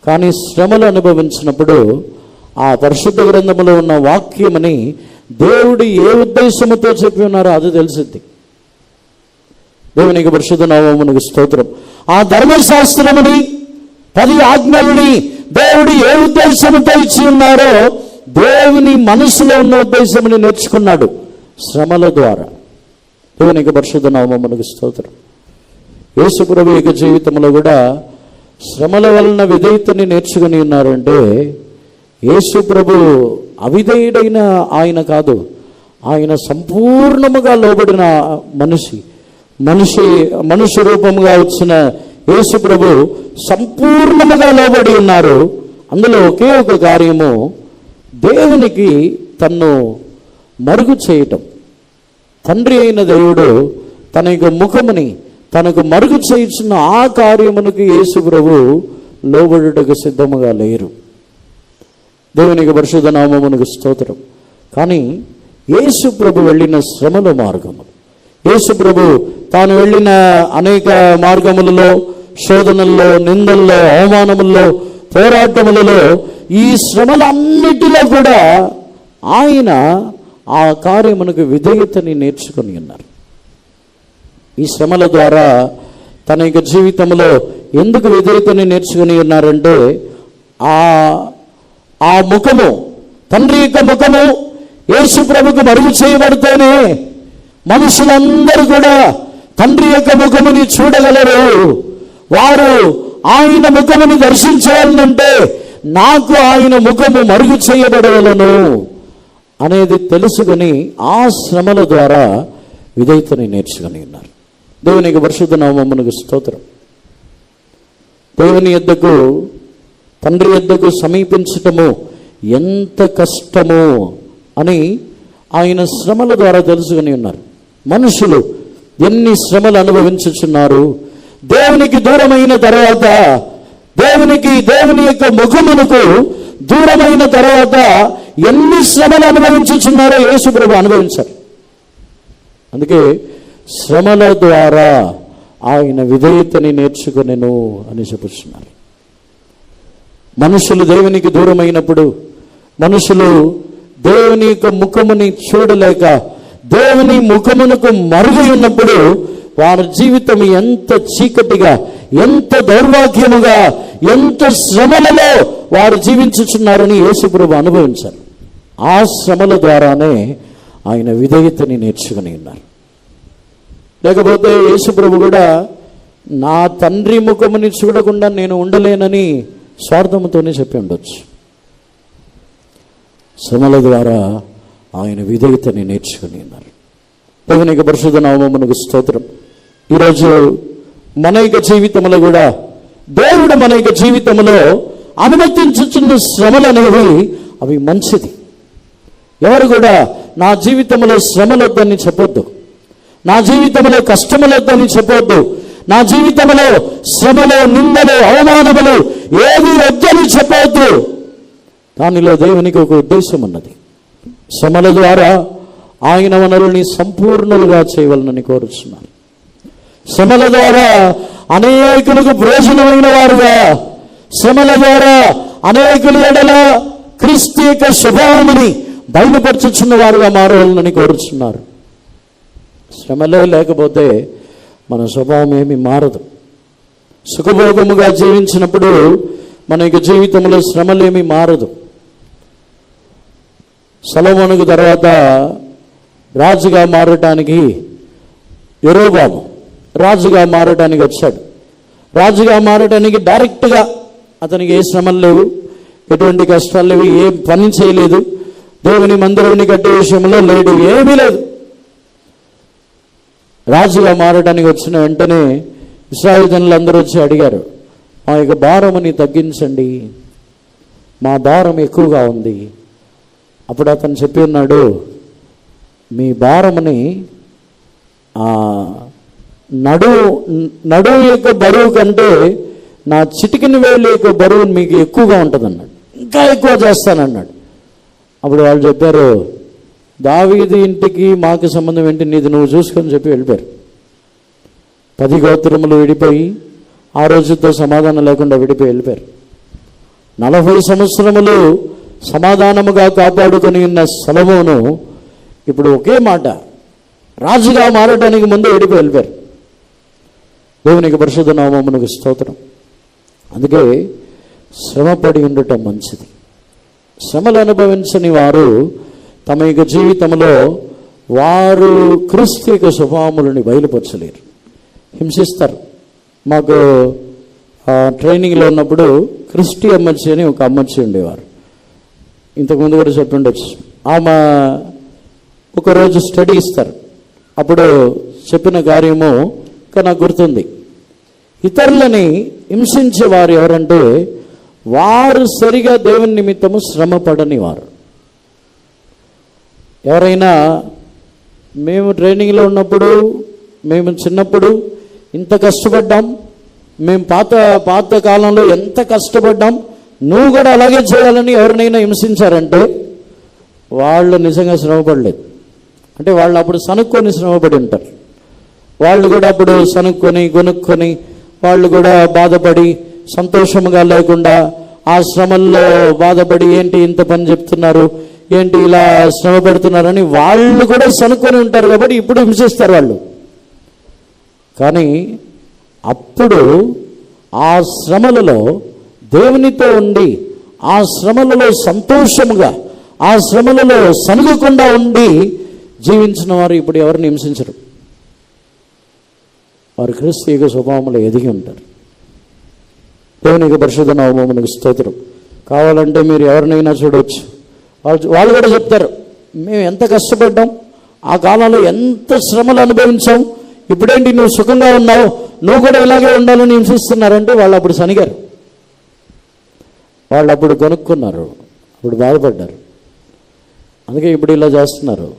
కానీ శ్రమలు అనుభవించినప్పుడు ఆ పరిశుద్ధ గ్రంథములో ఉన్న వాక్యమని దేవుడు ఏ ఉద్దేశముతో చెప్పి ఉన్నారో అది తెలిసిద్ది. దేవునికి పరిశుద్ధ నామమునకు స్తోత్రం. ఆ ధర్మశాస్త్రముని 10 ఆజ్ఞలని దేవుడు ఏ ఉద్దేశంతో ఇచ్చి ఉన్నారో దేవుని మనసులో ఉన్న ఉద్దేశముని నేర్చుకున్నాడు శ్రమల ద్వారా. దేవునికి పరిశుద్ధ నామమునకు స్తోత్రం. యేసు ప్రభు యొక్క జీవితంలో కూడా శ్రమల వలన విధేయతని నేర్చుకుని ఉన్నారంటే యేసు ప్రభు అవిధేయుడైన ఆయన కాదు, ఆయన సంపూర్ణముగా లోబడిన మనిషి రూపముగా వచ్చిన యేసు ప్రభు సంపూర్ణముగా లోబడి ఉన్నారు. అందులో ఒకే ఒక కార్యము, దేవునికి తన్ను మరుగు చేయటం. తండ్రి అయిన దేవుడు తన యొక్క ముఖముని తనకు మరుగు చేయించిన ఆ కార్యమునకు యేసు ప్రభు లోబడుటకు సిద్ధముగా లేరు. దేవునికి పరిశుద్ధ నామమునకు స్తోత్రం. కానీ యేసు ప్రభు వెళ్ళిన శ్రమల మార్గములు, యేసు ప్రభు తాను వెళ్ళిన అనేక మార్గములలో, శోధనల్లో, నిందల్లో, అవమానముల్లో, పోరాటములలో, ఈ శ్రమలన్నిటిలో కూడా ఆయన ఆ కార్యమునకు విధేయతని నేర్చుకుని ఉన్నారు. ఈ శ్రమల ద్వారా తన యొక్క జీవితంలో ఎందుకు విధేయతని నేర్చుకుని ఉన్నారంటే ఆ ముఖము, తండ్రి యొక్క ముఖము యేసు ప్రభుకు మరుగు చేయబడితేనే మనుషులందరూ కూడా తండ్రి యొక్క ముఖముని చూడగలరు. వారు ఆయన ముఖముని దర్శించాలంటే నాకు ఆయన ముఖము మరుగు చేయబడవలను అనేది తెలుసుకుని ఆ శ్రమల ద్వారా విధేయతని నేర్చుకుని ఉన్నారు. దేవునికి పరిశుద్ధ నామమునకు స్తోత్రం. దేవుని యొద్దకు, తండ్రి యొద్దకు సమీపించటము ఎంత కష్టమో అని ఆయన శ్రమల ద్వారా తెలుసుకుని ఉన్నారు. మనుషులు ఎన్ని శ్రమలు అనుభవించుచున్నారు. దేవునికి దూరమైన తర్వాత, దేవుని యొక్క ముఖమునకు దూరమైన తర్వాత ఎన్ని శ్రమలు అనుభవించుచున్నారో యేసు ప్రభు అనుభవించారు. అందుకే శ్రమల ద్వారా ఆయన విధేయతని నేర్చుకునేను అని చెప్పుచున్నారు. మనుషులు దేవునికి దూరమైనప్పుడు, మనుషులు దేవుని యొక్క ముఖముని చూడలేక దేవుని ముఖమునకు మరుగు ఉన్నప్పుడు వారి జీవితం ఎంత చీకటిగా, ఎంత దౌర్భాగ్యముగా, ఎంత శ్రమలలో వారు జీవించుచున్నారని యేసు ప్రభు అనుభవించారు. ఆ శ్రమల ద్వారానే ఆయన విధేయతని నేర్చుకుని ఉన్నారు. లేకపోతే యేసు ప్రభు కూడా నా తండ్రి ముఖముని చూడకుండా నేను ఉండలేనని స్వార్థముతోనే చెప్పి ఉండొచ్చు. శ్రమల ద్వారా ఆయన విధేయతని నేర్చుకుని ఉన్నారు. దేవునికి పరిశుద్ధ నామమునకు స్తోత్రం. ఈరోజు మన యొక్క జీవితంలో కూడా దేవుడు మన యొక్క జీవితంలో అనుమతించుచున్న శ్రమలు అనేవి అవి మంచిది. ఎవరు కూడా నా జీవితంలో శ్రమలొద్దని చెప్పొద్దు, నా జీవితంలో కష్టములొద్దని చెప్పొద్దు, నా జీవితంలో శ్రమలు, నిందలు, అవమానములు ఏది వద్దని చెప్పొద్దు. దానిలో దేవునికి ఒక ఉద్దేశం ఉన్నది. శ్రమల ద్వారా ఆయన మనల్ని సంపూర్ణులుగా చేయవలనని కోరుచున్నారు. శ్రమల ద్వారా అనేకులకు ప్రయోజనమైన వారుగా, శ్రమల ద్వారా అనేకుల ఎడల క్రీస్తు యొక్క స్వభావముని బయలుపరచుచున్న వారుగా మారవాలని కోరుచున్నారు. శ్రమలే లేకపోతే మన స్వభావం ఏమి మారదు. సుఖభోగముగా జీవించినప్పుడు మన యొక్క జీవితంలో శ్రమలేమి మారదు. సొలొమోనుకు తర్వాత రాజుగా మారటానికి యెరోబాము రాజుగా మారటానికి వచ్చాడు. రాజుగా మారటానికి డైరెక్ట్గా అతనికి ఏ శ్రమలు లేవు, ఎటువంటి కష్టాలు లేవు, ఏ పని చేయలేదు, దేవుని మందిరాన్ని కట్టే విషయంలో లేడు, ఏమీ లేదు. రాజుగా మారడానికి వచ్చిన వెంటనే ఇశ్రాయేలీయులు అందరూ వచ్చి అడిగారు, మా యొక్క భారముని తగ్గించండి, మా భారం ఎక్కువగా ఉంది. అప్పుడు అతను చెప్పి ఉన్నాడు, మీ భారముని నడువు యొక్క బరువు కంటే నా చిటికిన వేలు యొక్క బరువు మీకు ఎక్కువగా ఉంటుంది అన్నాడు. ఇంకా ఎక్కువ చేస్తానన్నాడు. అప్పుడు వాళ్ళు చెప్పారు, దావీదు ఇంటికి మాకు సంబంధం ఏంటి, నీది నువ్వు చూసుకొని చెప్పి వెళ్ళిపోయారు. 10 గోత్రములు విడిపోయి ఆ రోజుతో సమాధానం లేకుండా విడిపోయి వెళ్ళిపోయారు. 40 సంవత్సరములు సమాధానముగా కాపాడుకొని ఉన్న సొలొమోను ఇప్పుడు ఒకే మాట రాజుగా మారడానికి ముందు విడిపోయి వెళ్ళిపోయారు. దేవునికి పరిశుద్ధ నామమునకు స్తోత్రం. అందుకే శ్రమపడి ఉండటం మంచిది. శ్రమలు అనుభవించని వారు తమ యొక్క జీవితంలో వారు క్రీస్తు యొక్క స్వభావములని బయలుపరచలేరు, హింసిస్తారు. మాకు ట్రైనింగ్లో ఉన్నప్పుడు క్రిస్టి అమ్మచ్చి అని ఒక అమ్మచ్చి ఉండేవారు. ఇంతకుముందు కూడా చెప్తుండొచ్చు. ఆమె ఒకరోజు స్టడీ ఇస్తారు. అప్పుడు చెప్పిన కార్యము ఇంకా నాకు గుర్తుంది. ఇతరులని హింసించే వారు ఎవరంటే వారు సరిగా దేవుని నిమిత్తము శ్రమ పడని వారు. ఎవరైనా మేము ట్రైనింగ్లో ఉన్నప్పుడు, మేము చిన్నప్పుడు ఇంత కష్టపడ్డాం, మేము పాత కాలంలో ఎంత కష్టపడ్డాం, నువ్వు కూడా అలాగే చేయాలని ఎవరినైనా హింసించారంటే వాళ్ళు నిజంగా శ్రమపడలేదు. అంటే వాళ్ళు అప్పుడు సనుక్కొని శ్రమపడి ఉంటారు. వాళ్ళు కూడా అప్పుడు సనుక్కొని గొనుక్కొని వాళ్ళు కూడా బాధపడి సంతోషముగా లేకుండా ఆ శ్రమల్లో బాధపడి ఏంటి ఇంత పని చెప్తున్నారు, ఏంటి ఇలా శ్రమ పెడుతున్నారని వాళ్ళు కూడా సనుక్కొని ఉంటారు. కాబట్టి ఇప్పుడు హింసిస్తారు వాళ్ళు. కానీ అప్పుడు ఆ శ్రమలలో దేవునితో ఉండి ఆ శ్రమలలో సంతోషముగా ఆ శ్రమలలో సనుగకుండా ఉండి జీవించిన వారు ఇప్పుడు ఎవరిని హింసించరు. వారు క్రీస్తు యొక్క స్వభావంలో ఎదిగి ఉంటారు. దేవునికి పరిశుద్ధ నామమునకు స్తోత్రం. కావాలంటే మీరు ఎవరినైనా చూడవచ్చు. వాళ్ళు కూడా చెప్తారు, మేము ఎంత కష్టపడ్డాం, ఆ కాలంలో ఎంత శ్రమలు అనుభవించాం, ఇప్పుడేంటి నువ్వు సుఖంగా ఉన్నావు, నువ్వు కూడా ఇలాగే ఉండాలని హింసిస్తున్నారంటే వాళ్ళు అప్పుడు సనిగారు, వాళ్ళు అప్పుడు కొనుక్కున్నారు, అప్పుడు బాధపడ్డారు. అందుకే ఇప్పుడు ఇలా చేస్తున్నారు.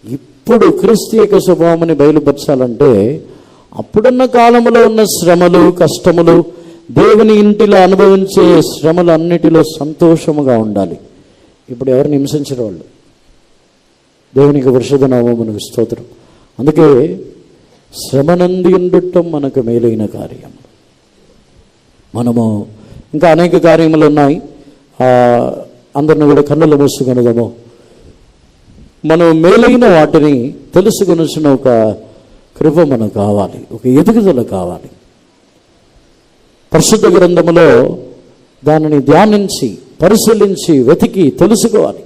ఇప్పుడు క్రీస్తు యొక్క స్వభావాన్ని బయలుపరచాలంటే అప్పుడున్న కాలంలో ఉన్న శ్రమలు కష్టములు దేవుని ఇంటిలో అనుభవించే శ్రమలు అన్నిటిలో సంతోషముగా ఉండాలి. ఇప్పుడు ఎవరిని హింసించరు వాళ్ళు. దేవునికి పరిశుద్ధ నామమునకు స్తోత్రం. అందుకే శ్రమనంది ఉండటం మనకు మేలైన కార్యం. మనము ఇంకా అనేక కార్యములు ఉన్నాయి. అందరిని కూడా కన్నులు మూసుకొనదాము. మనం మేలైన వాటిని తెలుసుకొనిసిన ఒక కృప మనకు కావాలి, ఒక ఎదుగుదల కావాలి. పరిశుద్ధ గ్రంథములో దానిని ధ్యానించి పరిశీలించి వెతికి తెలుసుకోవాలి.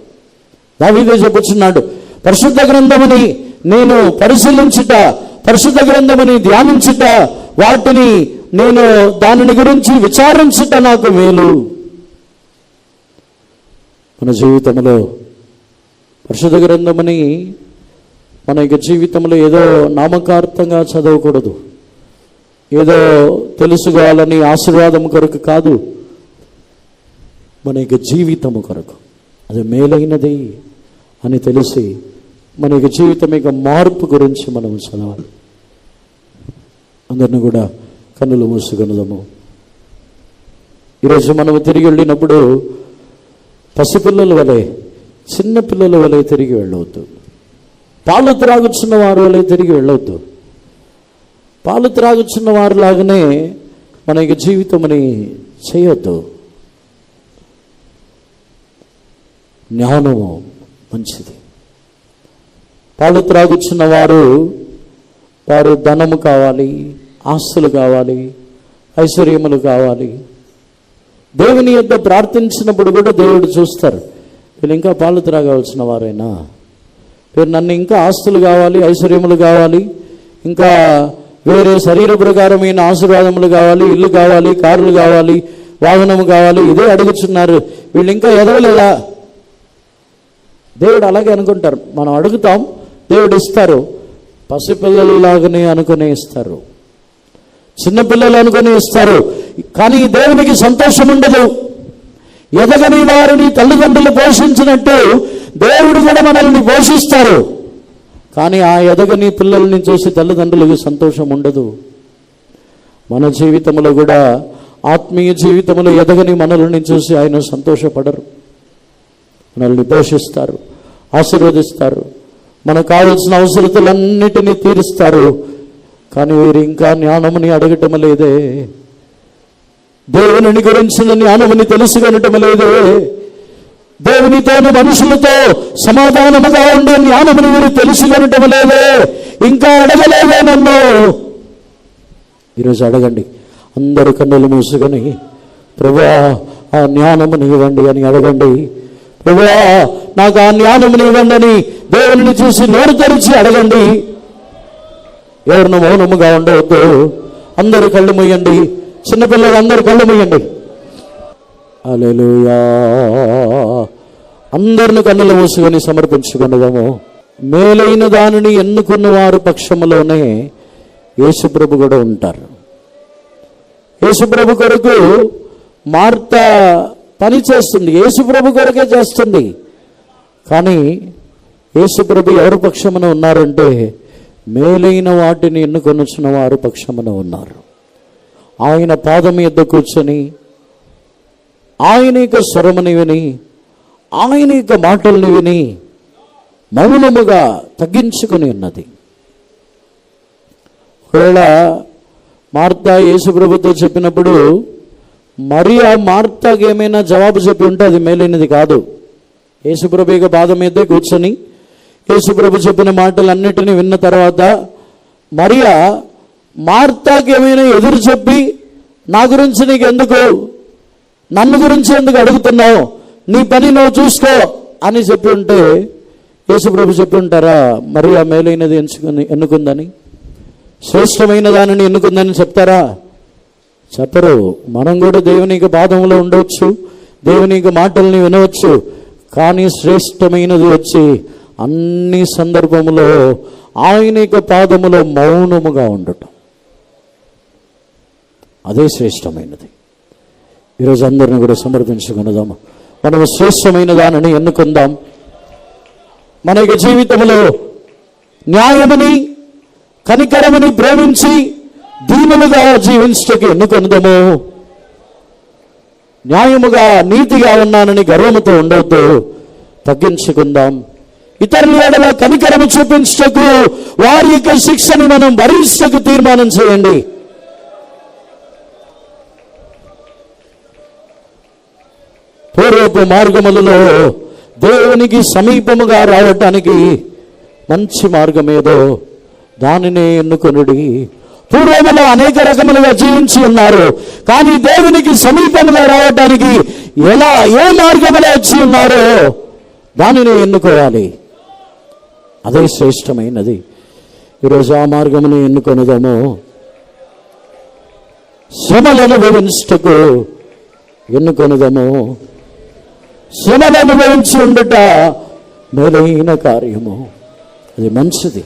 దావీదు చెప్పుచున్నాడు, పరిశుద్ధ గ్రంథముని నేను పరిశీలించుట, పరిశుద్ధ గ్రంథముని ధ్యానించుట, వాటిని నేను దానిని గురించి విచారించుట నాకు మేలు. మన జీవితంలో పరిశుద్ధ గ్రంథముని మన యొక్క జీవితంలో ఏదో నామకార్థంగా చదవకూడదు, ఏదో తెలుసుకోవాలని ఆశీర్వాదం కొరకు కాదు, మన యొక్క జీవితము కొరకు అది మేలైనది అని తెలిసి మన యొక్క జీవితం యొక్క మార్పు గురించి మనం చదవాలి. అందరిని కూడా కన్నులు మూసుకొనదాము. ఈరోజు మనము తిరిగి వెళ్ళినప్పుడు పసిపిల్లల వలె, చిన్న పిల్లల వలె తిరిగి వెళ్ళవద్దు. పాలు త్రాగుచున్న వారి వలె తిరిగి వెళ్ళవద్దు. పాలు త్రాగుచున్న వారిలాగానే మన యొక్క జీవితముని చేయొద్దు. జ్ఞానము మంచిది. పాలు త్రాగుచున్న వారు ధనము కావాలి, ఆస్తులు కావాలి, ఐశ్వర్యములు కావాలి. దేవుని యొద్ద ప్రార్థించినప్పుడు కూడా దేవుడు చూస్తారు, వీళ్ళు ఇంకా పాలు త్రాగవలసిన వారైనా, వీరు నన్ను ఇంకా ఆస్తులు కావాలి, ఐశ్వర్యములు కావాలి, ఇంకా వేరే శరీర ప్రకారమైన ఆశీర్వాదములు కావాలి, ఇల్లు కావాలి, కార్లు కావాలి, వాహనము కావాలి, ఇదే అడుగుతున్నారు, వీళ్ళు ఇంకా ఎదగలేదా? దేవుడు అలాగే అనుకుంటారు. మనం అడుగుతాం, దేవుడు ఇస్తారు. పసిపిల్లలలాగానే అనుకునే ఇస్తారు, చిన్నపిల్లలు అనుకుని ఇస్తారు. కానీ దేవునికి సంతోషం ఉండదు. ఎదగని వారిని తల్లిదండ్రులు పోషించినట్టు దేవుడు కూడా మనల్ని పోషిస్తారు. కానీ ఆ ఎదగని పిల్లల్ని చూసి తల్లిదండ్రులకు సంతోషం ఉండదు. మన జీవితంలో కూడా ఆత్మీయ జీవితంలో ఎదగని మనల్ని చూసి ఆయన సంతోషపడరు. మనల్ని పోషిస్తారు, ఆశీర్వదిస్తారు, మనకు కావలసిన అవసరతలన్నిటినీ తీరుస్తారు. కానీ వీరు ఇంకా జ్ఞానముని అడగటం లేదే, దేవుని గురించిన జ్ఞానముని తెలుసుకొనటం లేదే, దేవునితోను మనుషులతో సమాధానముగా ఉండే జ్ఞానముని వీరు తెలుసుకొనటం లేదే, ఇంకా అడగలేదే నన్ను. ఈరోజు అడగండి, అందరు కన్నులు మూసుకొని ప్రభువా ఆ జ్ఞానముని ఇవ్వండి అని అడగండి. ప్రభువా నాకు ఆ జ్ఞానముని ఇవ్వండి అని దేవుని చూసి నోరు తెరిచి అడగండి. ఎవరిని మౌనముగా ఉండవద్దు. అందరు కళ్ళు మూయండి. చిన్నపిల్లలు అందరు కళ్ళు మూయండి. హల్లెలూయా. అందరిని కన్నులు మూసుకొని సమర్పించుకున్నదాము. మేలైన దానిని ఎన్నుకున్న వారి పక్షములోనే యేసుప్రభు కూడా ఉంటారు. యేసుప్రభు కొరకు మార్త పని చేస్తుంది, యేసుప్రభు కొరకే చేస్తుంది. కానీ యేసుప్రభు ఎవరి పక్షమున ఉన్నారంటే మేలైన వాటిని ఎన్నుకొనుచున్న వారి పక్షమున ఉన్నారు. ఆయన పాదం యొద్ద కూర్చొని ఆయన యొక్క స్వరముని విని ఆయన యొక్క మాటల్ని విని మౌనముగా తగ్గించుకుని ఉన్నది. ఒకవేళ మార్తా యేసుప్రభుతో చెప్పినప్పుడు మరియా మార్తాకి ఏమైనా జవాబు చెప్పి ఉంటే అది మేలైనది కాదు. యేసుప్రభు యొక్క పాదం మీదే కూర్చొని యేసుప్రభు చెప్పిన మాటలన్నిటినీ విన్న తర్వాత మరియా మార్తాకి ఏమైనా ఎదురు చెప్పి నా గురించి నీకు ఎందుకు, నన్ను గురించి ఎందుకు అడుగుతున్నావు, నీ పని నువ్వు చూసుకో అని చెప్పి ఉంటే యేసుప్రభు చెప్పి ఉంటారా మరియా మేలైనది ఎన్నుకుందని, శ్రేష్టమైన దానిని ఎన్నుకుందని చెప్తారా? చెప్పరు. మనం కూడా దేవుని యొక్క పాదంలో ఉండవచ్చు, దేవుని యొక్క మాటల్ని వినవచ్చు. కానీ శ్రేష్టమైనది వచ్చి అన్ని సందర్భములో ఆయన యొక్క పాదములో మౌనముగా ఉండటం, అదే శ్రేష్టమైనది. ఈరోజు అందరిని కూడా సమర్పించుకున్నదాము. మనం శ్రేష్టమైన దానిని ఎన్నుకుందాం. మన యొక్క జీవితంలో న్యాయమని కనికరమని ప్రేమించి దీనులుగా జీవించటకు ఎన్నుకొనుదాము. న్యాయముగా నీతిగా ఉన్నానని గర్వముతో ఉండవద్దు, తగ్గించుకుందాం. ఇతరుల ఎడల కనికరము చూపించటకు వారి యొక్క శిక్షను మనం భరించటకు తీర్మానం చేయండి. పూర్వపు మార్గములలో దేవునికి సమీపముగా రావటానికి మంచి మార్గం ఏదో దానినే ఎన్నుకొనుడి. పూర్వములో అనేక రకములుగా జీవించి ఉన్నారు, కానీ దేవునికి సమీపంగా రావడానికి ఏ మార్గములో వచ్చి ఉన్నారో దానిని ఎన్నుకోవాలి. అదే శ్రేష్టమైనది. ఈరోజు ఆ మార్గమును ఎన్నుకొనుదాము. శ్రమలను అనుభవించుటకు ఎన్నుకొనుదాము. శ్రమను అనుభవించి ఉండుట మేలైన కార్యము, అది మంచిది.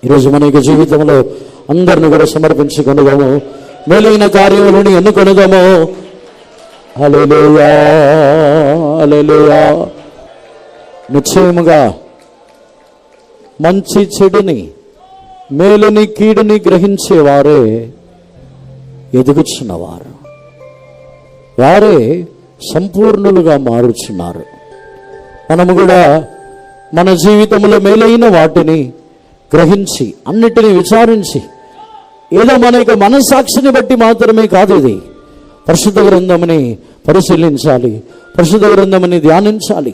ఈరోజు మన యొక్క జీవితంలో అందరిని కూడా సమర్పించుకొనుదాము. మేలైన కార్యములను ఎన్నుకొనుదాము. హల్లెలూయా, హల్లెలూయా. నిశ్చయముగా మంచి చెడుని, మేలుని కీడుని గ్రహించేవారే ఎదుగుచున్నవారు, వారే సంపూర్ణులుగా మారుచున్నారు. మనము కూడా మన జీవితంలో మేలైన వాటిని గ్రహించి అన్నిటినీ విచారించి, ఏదో మన యొక్క మనస్సాక్షిని బట్టి మాత్రమే కాదు, ఇది పరిశుద్ధ గ్రంథముని పరిశీలించాలి, పరిశుద్ధ గ్రంథముని ధ్యానించాలి,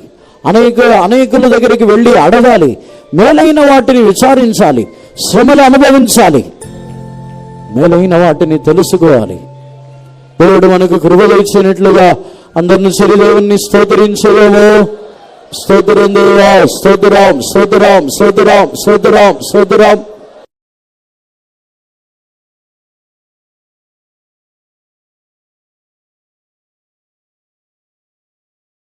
అనేకుల దగ్గరికి వెళ్ళి అడగాలి, మేలైన వాటిని విచారించాలి, శ్రమలు అనుభవించాలి, మేలైన వాటిని తెలుసుకోవాలి. దేవుడు మనకు కృప ఇచ్చినట్లుగా అందరిని దేవుణ్ణి స్తోత్రించలేము. స్తోత్రం దేవా, స్తోత్రం, స్తోత్రం, స్తోత్రం, స్తోత్రం, స్తోత్రం.